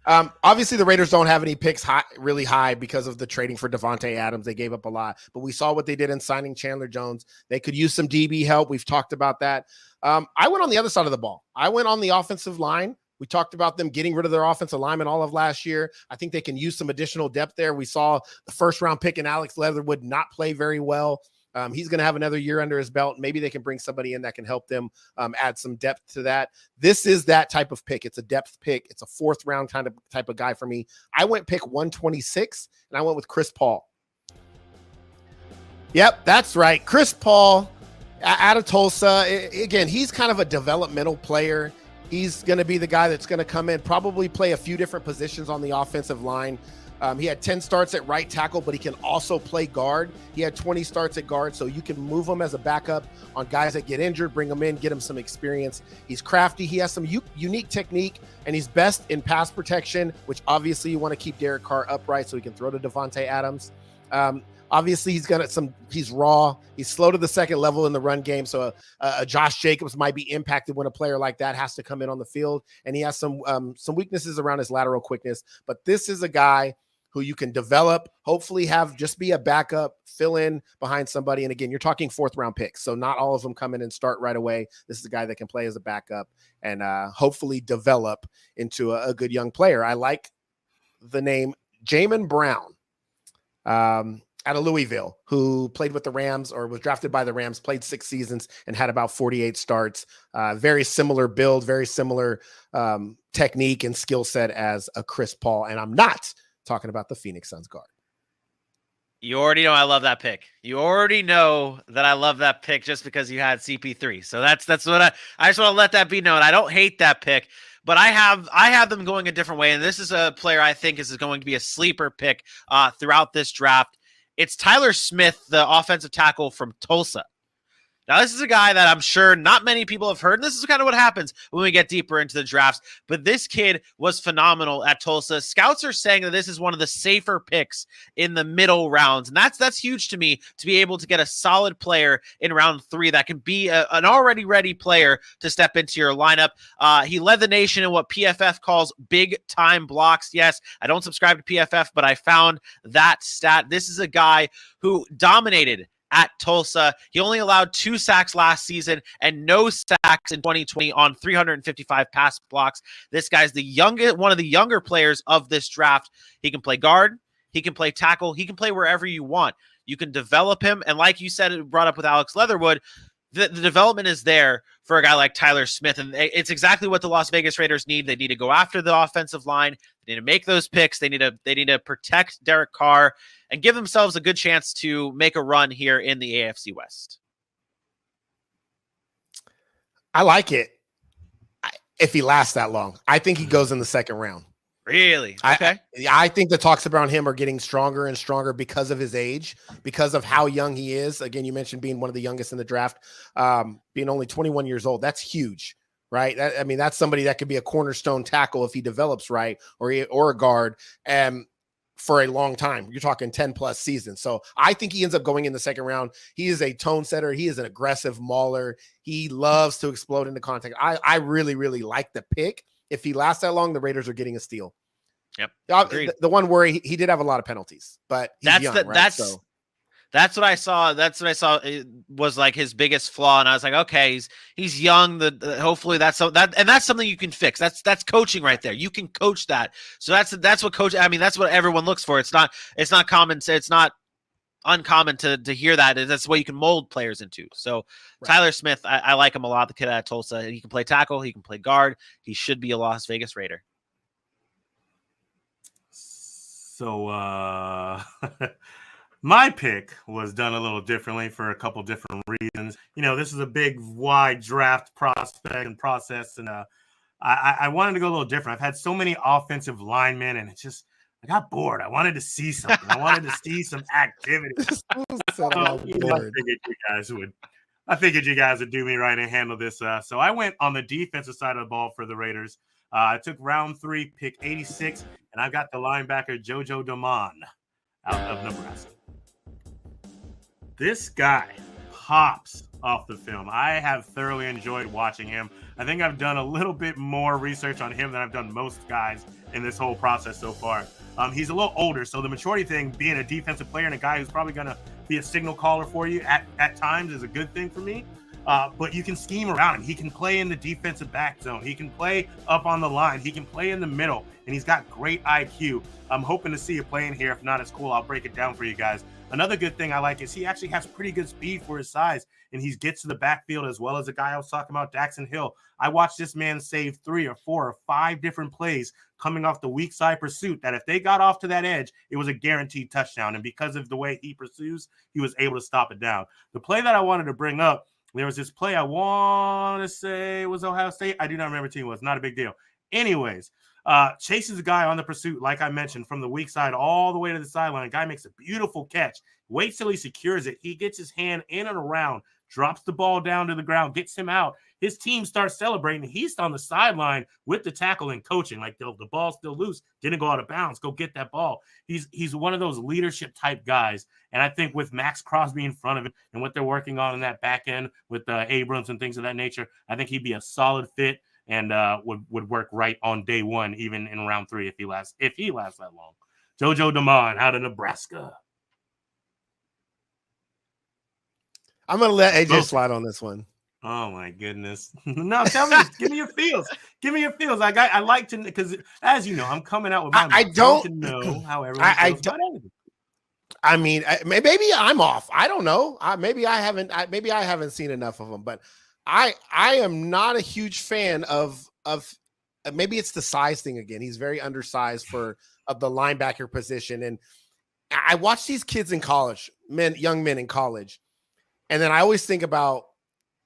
obviously the Raiders don't have any picks really high because of the trading for Davante Adams. They gave up a lot, but we saw what they did in signing Chandler Jones. They could use some DB help. We've talked about that. I went on the other side of the ball. I went on the offensive line. We talked about them getting rid of their offensive lineman all of last year. I think they can use some additional depth there. We saw the first round pick in Alex Leatherwood not play very well. He's going to have another year under his belt. Maybe they can bring somebody in that can help them add some depth to that. This is that type of pick. It's a depth pick. It's a 4th round type of guy for me. I went pick 126, and I went with Chris Paul. Yep, that's right. Chris Paul out of Tulsa. Again, he's kind of a developmental player. He's going to be the guy that's going to come in, probably play a few different positions on the offensive line. He had 10 starts at right tackle, but he can also play guard. He had 20 starts at guard, so you can move him as a backup on guys that get injured, bring him in, get him some experience. He's crafty. He has some unique technique, and he's best in pass protection, which obviously you want to keep Derek Carr upright so he can throw to Davante Adams. Obviously, he's raw. He's slow to the second level in the run game. So Josh Jacobs might be impacted when a player like that has to come in on the field. And he has some weaknesses around his lateral quickness. But this is a guy who you can develop, hopefully have just be a backup, fill in behind somebody. And again, you're talking 4th round picks. So not all of them come in and start right away. This is a guy that can play as a backup and hopefully develop into a good young player. I like the name Jamin Brown out of Louisville, who played with the Rams or was drafted by the Rams, played 6 seasons and had about 48 starts. Very similar build, very similar technique and skill set as a Chris Paul. And I'm not talking about the Phoenix Suns guard. You already know I love that pick. You already know that I love that pick just because you had CP3. So that's what I just want to let that be known. I don't hate that pick, but I have them going a different way. And this is a player I think is going to be a sleeper pick throughout this draft. It's Tyler Smith, the offensive tackle from Tulsa. Now, this is a guy that I'm sure not many people have heard, and this is kind of what happens when we get deeper into the drafts, but this kid was phenomenal at Tulsa. Scouts are saying that this is one of the safer picks in the middle rounds, and that's huge to me, to be able to get a solid player in round 3 that can be an already ready player to step into your lineup. He led the nation in what PFF calls big-time blocks. Yes, I don't subscribe to PFF, but I found that stat. This is a guy who dominated at Tulsa. He only allowed 2 sacks last season and no sacks in 2020 on 355 pass blocks. This guy's one of the younger players of this draft. He can play guard, he can play tackle, he can play wherever you want. You can develop him, and like you said, it brought up with Alex Leatherwood, the development is there for a guy like Tyler Smith, and it's exactly what the Las Vegas Raiders need. They need to go after the offensive line. They need to make those picks. They need to protect Derek Carr and give themselves a good chance to make a run here in the AFC West. I like it. If he lasts that long, I think he goes in the 2nd round. Really? Okay. I think the talks around him are getting stronger and stronger because of his age, because of how young he is. Again, you mentioned being one of the youngest in the draft, being only 21 years old. That's huge, right? That's somebody that could be a cornerstone tackle if he develops right, or a guard for a long time. You're talking 10 plus seasons. So I think he ends up going in the 2nd round. He is a tone setter. He is an aggressive mauler. He loves to explode into contact. I really, really like the pick. If he lasts that long, the Raiders are getting a steal. Yep. The one worry, he did have a lot of penalties, but he's young, right? That's what I saw. That's what I saw. It was like his biggest flaw, and I was like, okay, he's young. Hopefully that's something you can fix. That's coaching right there. You can coach that. So that's what coach. That's what everyone looks for. It's not common. It's not uncommon to hear that. That's what you can mold players into. So right. Tyler Smith, I like him a lot. The kid out of Tulsa. He can play tackle. He can play guard. He should be a Las Vegas Raider. So my pick was done a little differently for a couple different reasons. This is a big, wide draft prospect and process, and I wanted to go a little different. I've had so many offensive linemen, and I got bored. I wanted to see something. I wanted to see some activity. I figured you guys would do me right and handle this. So I went on the defensive side of the ball for the Raiders. I took round 3, pick 86, and I got the linebacker JoJo Damon out of Nebraska. This guy pops off the film. I have thoroughly enjoyed watching him. I think I've done a little bit more research on him than I've done most guys in this whole process so far. He's a little older, so the maturity thing, being a defensive player and a guy who's probably going to be a signal caller for you at times, is a good thing for me. But you can scheme around him. He can play in the defensive back zone. He can play up on the line. He can play in the middle, and he's got great IQ. I'm hoping to see you playing here. If not, it's cool. I'll break it down for you guys. Another good thing I like is he actually has pretty good speed for his size, and he gets to the backfield as well as the guy I was talking about, Daxon Hill. I watched this man save 3 or 4 or 5 different plays coming off the weak side pursuit that if they got off to that edge, it was a guaranteed touchdown. And because of the way he pursues, he was able to stop it down. The play that I wanted to bring up, there was this play I want to say was Ohio State. I do not remember the team. It was not a big deal. Anyways, chases a guy on the pursuit, like I mentioned, from the weak side all the way to the sideline. Guy makes a beautiful catch. Waits till he secures it. He gets his hand in and around, drops the ball down to the ground, gets him out. his team starts celebrating. He's on the sideline with the tackle and coaching. Like the ball's still loose, didn't go out of bounds. Go get that ball. He's one of those leadership type guys. And I think with Max Crosby in front of him and what they're working on in that back end with Abrams and things of that nature, I think he'd be a solid fit and would work right on day one, even in round 3 if he lasts that long. JoJo Damon out of Nebraska. I'm gonna let AJ slide on this one. Oh my goodness! No, tell me, give me your feels. Give me your feels. Like I like to, because as you know, I'm coming out with my. I don't to know how everyone feels about everything. I mean, maybe I'm off. I don't know. Maybe I haven't seen enough of him. But I am not a huge fan of. Maybe it's the size thing again. He's very undersized of the linebacker position, and I watch these kids in college, young men in college. And then I always think about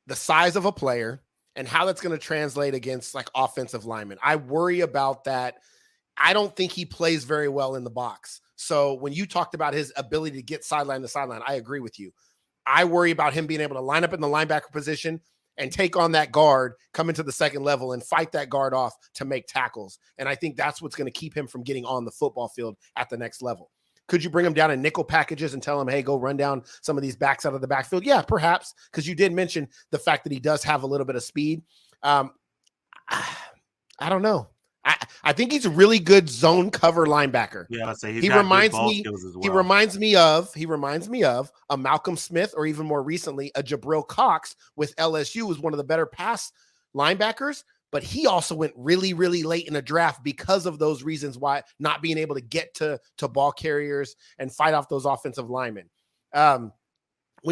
the size of a player and how that's going to translate against like offensive linemen. I worry about that. I don't think he plays very well in the box. So when you talked about his ability to get sideline to sideline, I agree with you. I worry about him being able to line up in the linebacker position and take on that guard, come into the second level and fight that guard off to make tackles. And I think that's what's going to keep him from getting on the football field at the next level. Could you bring him down in nickel packages and tell him, hey, go run down some of these backs out of the backfield? Yeah, perhaps, because you did mention the fact that he does have a little bit of speed. I don't know. I think he's a really good zone cover linebacker. Yeah, I'd say he reminds me of a Malcolm Smith, or even more recently, a Jabril Cox with LSU, who was one of the better pass linebackers. But he also went really, really late in the draft because of those reasons why, not being able to get to ball carriers and fight off those offensive linemen. When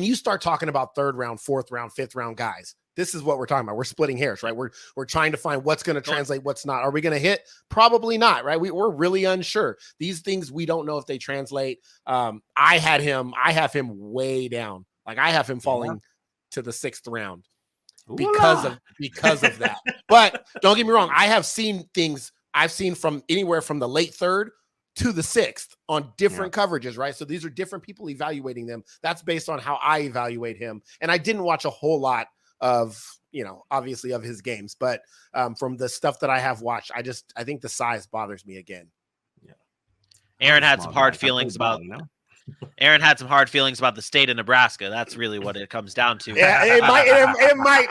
you start talking about 3rd round, 4th round, 5th round guys, this is what we're talking about. We're splitting hairs, right? We're trying to find what's going to translate, what's not. Are we going to hit? Probably not, right? We're really unsure. These things, we don't know if they translate. I have him way down. Like I have him falling to the 6th round. Because of that. But don't get me wrong, I have seen things I've seen from anywhere from the late 3rd to the 6th on different coverages, right? So these are different people evaluating them. That's based on how I evaluate him. And I didn't watch a whole lot of, obviously of his games, but from the stuff that I have watched, I think the size bothers me again. Yeah. Aaron had some hard feelings about the state of Nebraska. That's really what it comes down to. Yeah, it might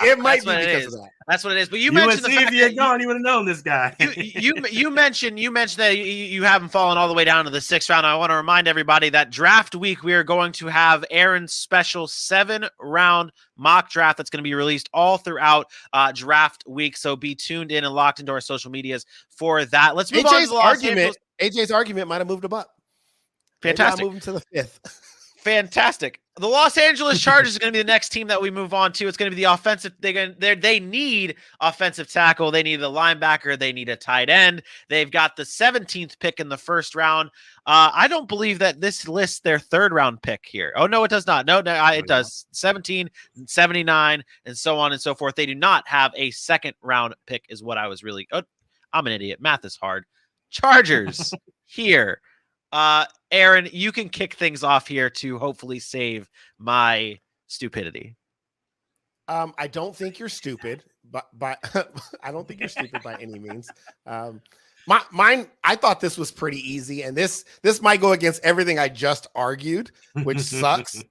be because of that. That's what it is. But you mentioned the fact if you had gone, you would have known this guy. you mentioned that you haven't fallen all the way down to the 6th round. I want to remind everybody that draft week we are going to have Aaron's special 7-round mock draft that's going to be released all throughout draft week. So be tuned in and locked into our social medias for that. Let's move on to the argument. AJ's argument might have moved him up. Fantastic. Moving to the 5th. Fantastic. The Los Angeles Chargers is going to be the next team that we move on to. It's going to be the offensive. They need offensive tackle. They need a linebacker. They need a tight end. They've got the 17th pick in the 1st round. I don't believe that this lists their 3rd round pick here. Oh, no, it does not. No, it does. 17, 79, and so on and so forth. They do not have a 2nd round pick is what I was really. Oh, I'm an idiot. Math is hard. Chargers here. Aaron, you can kick things off here to hopefully save my stupidity. I don't think you're stupid, but I don't think you're stupid by any means. Mine, I thought this was pretty easy, and this might go against everything I just argued, which sucks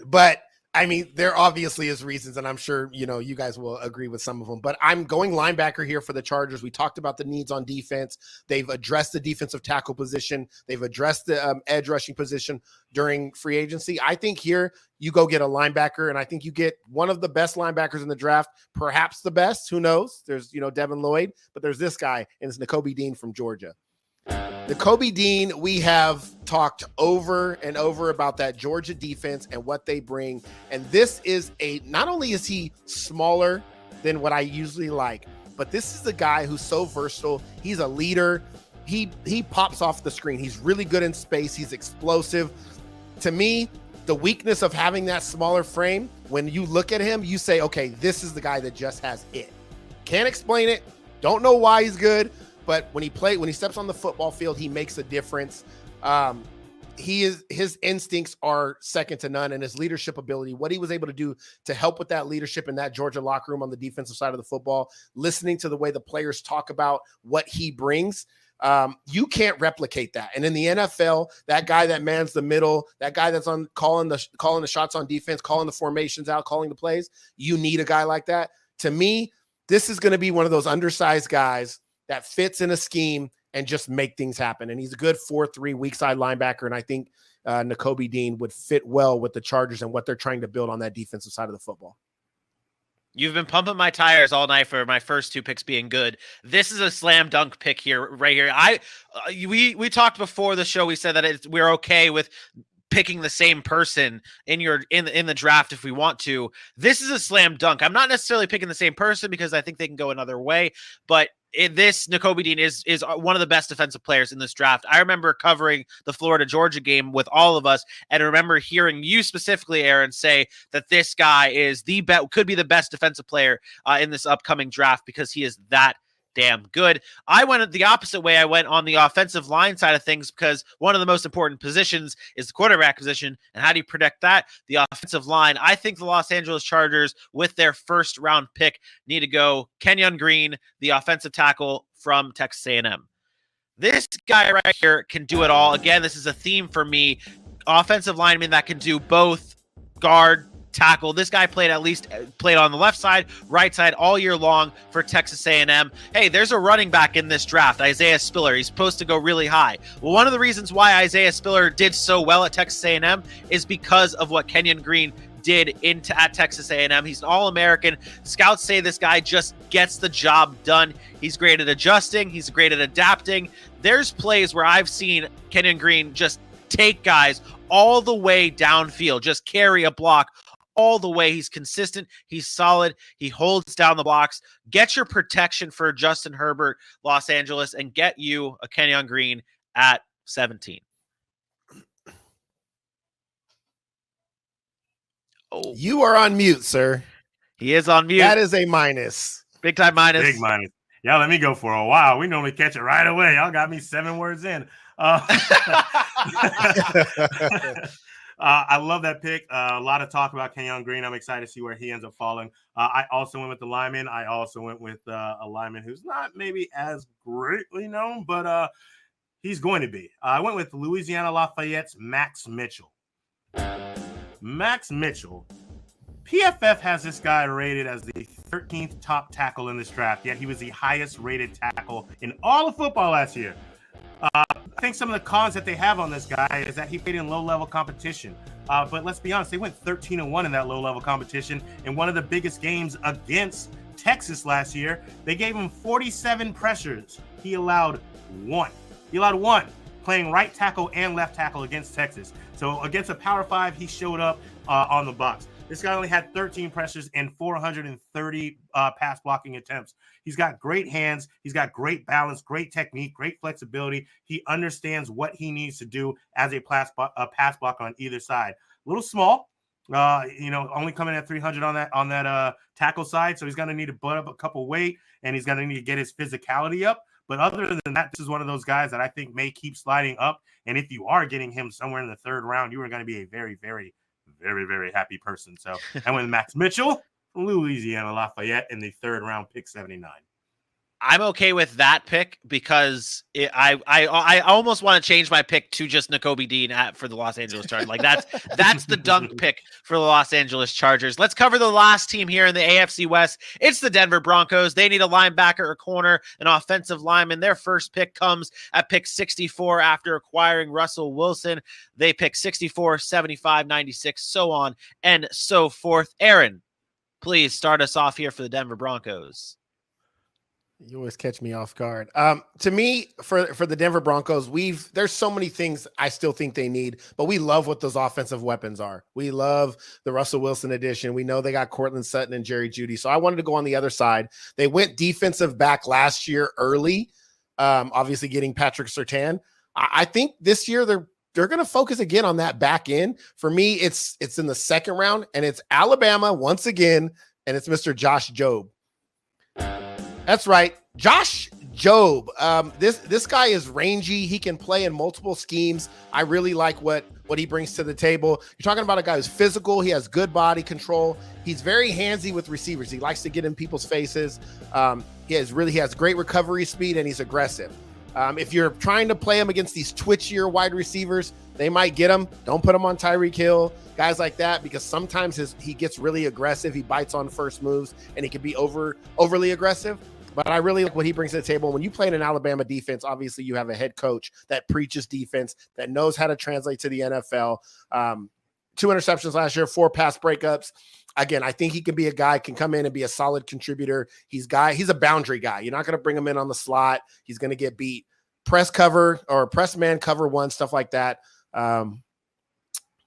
but I mean, there obviously is reasons, and I'm sure, you guys will agree with some of them, but I'm going linebacker here for the Chargers. We talked about the needs on defense. They've addressed the defensive tackle position. They've addressed the edge rushing position during free agency. I think here you go get a linebacker, and I think you get one of the best linebackers in the draft, perhaps the best. Who knows? There's, Devin Lloyd, but there's this guy, and it's Nakobe Dean from Georgia. Nakobe Dean, we have talked over and over about that Georgia defense and what they bring. And this is not only is he smaller than what I usually like, but this is the guy who's so versatile. He's a leader. He pops off the screen. He's really good in space. He's explosive. To me, the weakness of having that smaller frame, when you look at him, you say, okay, this is the guy that just has it. Can't explain it. Don't know why he's good. But when he steps on the football field, he makes a difference. his instincts are second to none, and his leadership ability, what he was able to do to help with that leadership in that Georgia locker room on the defensive side of the football, listening to the way the players talk about what he brings. You can't replicate that. And in the NFL, that guy that mans the middle, that guy that's on calling the shots on defense, calling the formations out, calling the plays, you need a guy like that. To me, this is going to be one of those undersized guys that fits in a scheme and just make things happen. And he's a good 4-3 weak side linebacker. And I think Nakobe Dean would fit well with the Chargers and what they're trying to build on that defensive side of the football. You've been pumping my tires all night for my first two picks being good. This is a slam dunk pick here, right here. We talked before the show. We said that we're okay with picking the same person in the draft if we want to. This is a slam dunk. I'm not necessarily picking the same person because I think they can go another way, but this Nakobe Dean is one of the best defensive players in this draft. I remember covering the Florida-Georgia game with all of us, and I remember hearing you specifically, Aaron, say that this guy is could be the best defensive player in this upcoming draft because he is that damn good. I went the opposite way. I went on the offensive line side of things because one of the most important positions is the quarterback position. And how do you protect that? The offensive line. I think the Los Angeles Chargers, with their first round pick, need to go Kenyon Green, the offensive tackle from Texas A&M. This guy right here can do it all. Again, this is a theme for me. Offensive lineman that can do both guard, tackle. This guy played on the left side, right side all year long for Texas A&M. Hey, there's a running back in this draft, Isaiah Spiller. He's supposed to go really high. Well, one of the reasons why Isaiah Spiller did so well at Texas A&M is because of what Kenyon Green did at Texas A&M. He's an All-American. Scouts say this guy just gets the job done. He's great at adjusting. He's great at adapting. There's plays where I've seen Kenyon Green just take guys all the way downfield, just carry a block all the way. He's consistent. He's solid. He holds down the blocks. Get your protection for Justin Herbert, Los Angeles, and get you a Kenyon Green at 17. Oh, you are on mute, sir. He is on mute. That is a minus. Big time minus. Big minus. Yeah, let me go for a while. We normally catch it right away. Y'all got me 7 words in. I love that pick. A lot of talk about Kenyon Green. I'm excited to see where he ends up falling. I also went with the lineman. I also went with a lineman who's not maybe as greatly known, but he's going to be. I went with Louisiana Lafayette's Max Mitchell. Max Mitchell. PFF has this guy rated as the 13th top tackle in this draft, yet he was the highest rated tackle in all of football last year. I think some of the cons that they have on this guy is that he played in low-level competition. But let's be honest, they went 13-1 in that low-level competition. In one of the biggest games against Texas last year, they gave him 47 pressures. He allowed one. Playing right tackle and left tackle against Texas. So against a Power 5, he showed up on the box. This guy only had 13 pressures and 430 pass blocking attempts. He's got great hands. He's got great balance, great technique, great flexibility. He understands what he needs to do as a pass blocker on either side. A little small, only coming at 300 on that tackle side. So he's going to need to butt up a couple weight, and he's going to need to get his physicality up. But other than that, this is one of those guys that I think may keep sliding up. And if you are getting him somewhere in the third round, you are going to be a very, very, very, very happy person. So I went with Max Mitchell, Louisiana Lafayette, in the third round, pick 79. I'm okay with that pick because I almost want to change my pick to just Nakobe Dean for the Los Angeles Chargers. Like that's the dunk pick for the Los Angeles Chargers. Let's cover the last team here in the AFC West. It's the Denver Broncos. They need a linebacker, a corner, an offensive lineman. Their first pick comes at pick 64 after acquiring Russell Wilson. They pick 64, 75, 96, so on and so forth. Aaron, please start us off here for the Denver Broncos. You always catch me off guard. To me, for the Denver Broncos, there's so many things I still think they need, but we love what those offensive weapons are. We love the Russell Wilson edition. We know they got Cortland Sutton and Jerry Jeudy. So I wanted to go on the other side. They went defensive back last year early, obviously getting Patrick Surtain. I think this year they're going to focus again on that back end. For me, it's in the second round, and it's Alabama once again, and it's Mr. Josh Jobe. That's right. Josh Job, this guy is rangy. He can play in multiple schemes. I really like what he brings to the table. You're talking about a guy who's physical. He has good body control. He's very handsy with receivers. He likes to get in people's faces. He has great recovery speed, and he's aggressive. If you're trying to play him against these twitchier wide receivers, they might get him. Don't put him on Tyreek Hill, guys like that, because sometimes he gets really aggressive. He bites on first moves, and he can be overly aggressive. But I really like what he brings to the table. When you play in an Alabama defense, obviously you have a head coach that preaches defense, that knows how to translate to the NFL. 2 interceptions last year, 4 pass breakups. Again, I think he can be a guy, can come in and be a solid contributor. He's a boundary guy. You're not going to bring him in on the slot. He's going to get beat. Press cover or press man cover 1, stuff like that.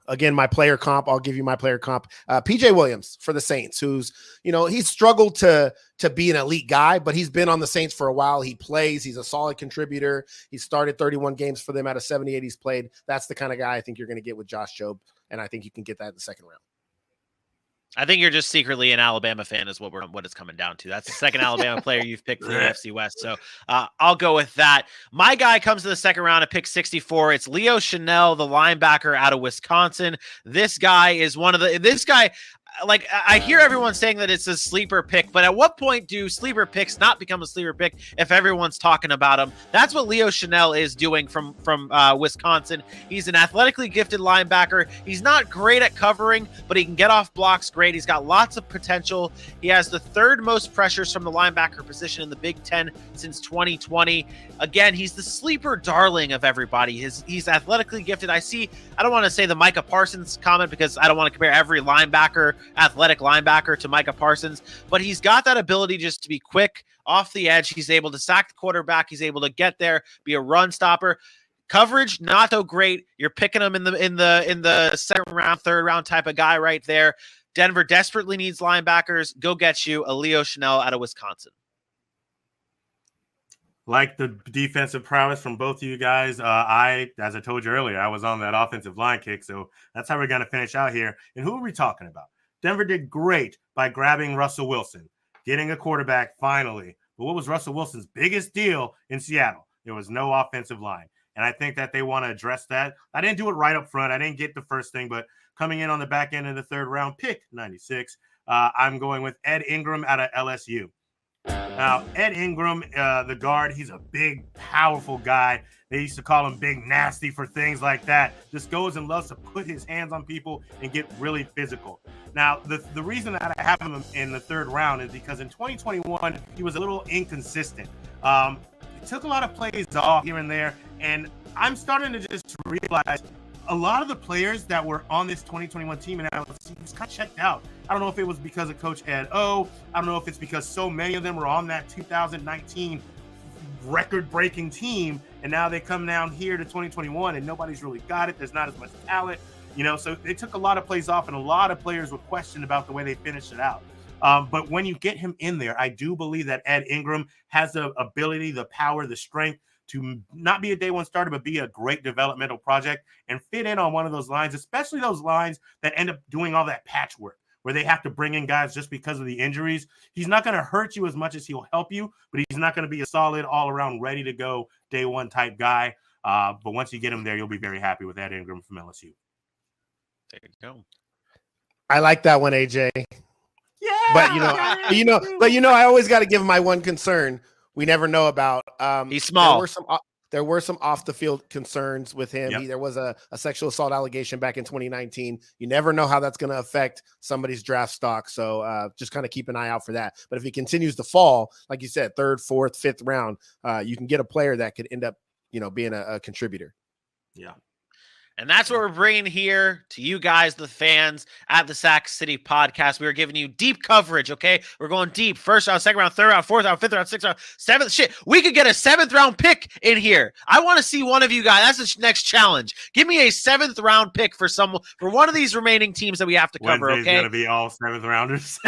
Again, my player comp, I'll give you my player comp. PJ Williams for the Saints, who's, he's struggled to be an elite guy, but he's been on the Saints for a while. He plays. He's a solid contributor. He started 31 games for them out of 78 he's played. That's the kind of guy I think you're going to get with Josh Jobe, and I think you can get that in the second round. I think you're just secretly an Alabama fan is what it's coming down to. That's the second Alabama player you've picked for the AFC West. So I'll go with that. My guy comes to the second round at pick 64. It's Leo Chanel, the linebacker out of Wisconsin. This guy is like, I hear everyone saying that it's a sleeper pick, but at what point do sleeper picks not become a sleeper pick if everyone's talking about him? That's what Leo Chanel is doing from Wisconsin. He's an athletically gifted linebacker. He's not great at covering, but he can get off blocks great. He's got lots of potential. He has the 3rd most pressures from the linebacker position in the Big Ten since 2020. Again, he's the sleeper darling of everybody. He's athletically gifted. I don't want to say the Micah Parsons comment because I don't want to compare every athletic linebacker to Micah Parsons, but he's got that ability just to be quick off the edge. He's able to sack the quarterback. He's able to get there, be a run stopper. Coverage, not so great. You're picking him in the second round, third round type of guy right there. Denver desperately needs linebackers. Go get you a Leo Chanel out of Wisconsin. Like the defensive prowess from both of you guys, as I told you earlier, I was on that offensive line kick, so that's how we're going to finish out here. And who are we talking about? Denver did great by grabbing Russell Wilson, getting a quarterback finally. But what was Russell Wilson's biggest deal in Seattle? There was no offensive line. And I think that they want to address that. I didn't do it right up front. I didn't get the first thing, but coming in on the back end of the 3rd round, pick 96, I'm going with Ed Ingram out of LSU. Now, Ed Ingram, the guard, he's a big, powerful guy. They used to call him Big Nasty for things like that. Just goes and loves to put his hands on people and get really physical. Now, the reason that I have him in the 3rd round is because in 2021, he was a little inconsistent. He took a lot of plays off here and there, and I'm starting to just realize a lot of the players that were on this 2021 team and LSU was kind of checked out. I don't know if it was because of Coach Ed O. I don't know if it's because so many of them were on that 2019 record-breaking team, and now they come down here to 2021 and nobody's really got it. There's not as much talent, so they took a lot of plays off, and a lot of players were questioned about the way they finished it out. But when you get him in there, I do believe that Ed Ingram has the ability, the power, the strength to not be a day one starter, but be a great developmental project and fit in on one of those lines, especially those lines that end up doing all that patchwork where they have to bring in guys just because of the injuries. He's not going to hurt you as much as he'll help you, but he's not going to be a solid all-around, ready-to-go day one type guy. But once you get him there, you'll be very happy with Ed Ingram from LSU. There you go. I like that one, AJ. Yeah. But I always got to give him my one concern we never know about. He's small. There were some off the field concerns with him. Yep. There was a sexual assault allegation back in 2019. You never know how that's going to affect somebody's draft stock. So just kind of keep an eye out for that. But if he continues to fall, like you said, 3rd, 4th, 5th round, you can get a player that could end up, being a contributor. Yeah. And that's what we're bringing here to you guys, the fans at the Sack City Podcast. We are giving you deep coverage, okay? We're going deep. 1st round, 2nd round, 3rd round, 4th round, 5th round, 6th round, 7th. Shit, we could get a 7th round pick in here. I want to see one of you guys. That's the next challenge. Give me a 7th round pick for one of these remaining teams that we have to cover, Wednesday's okay? Going to be all 7th rounders.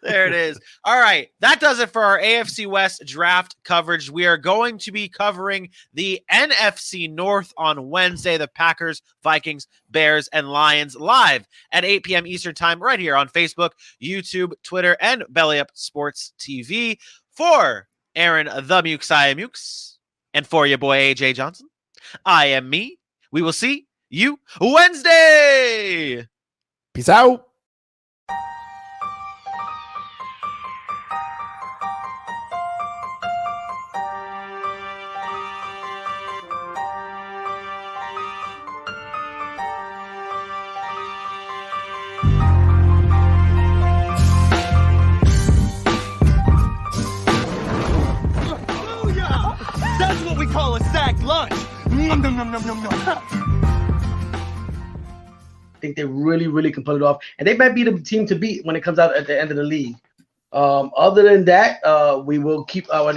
There it is. All right. That does it for our AFC West draft coverage. We are going to be covering the NFC North on Wednesday. The Packers, Vikings, Bears, and Lions live at 8 p.m. Eastern time right here on Facebook, YouTube, Twitter, and Belly Up Sports TV. For Aaron the Muxiah Mukes and for your boy AJ Johnson, I am me. We will see you Wednesday. Peace out. That's what we call a sack lunch. Nom, nom, nom, nom, nom, nom. I think they really can pull it off, and they might be the team to beat when it comes out at the end of the league. Other than that, we will keep our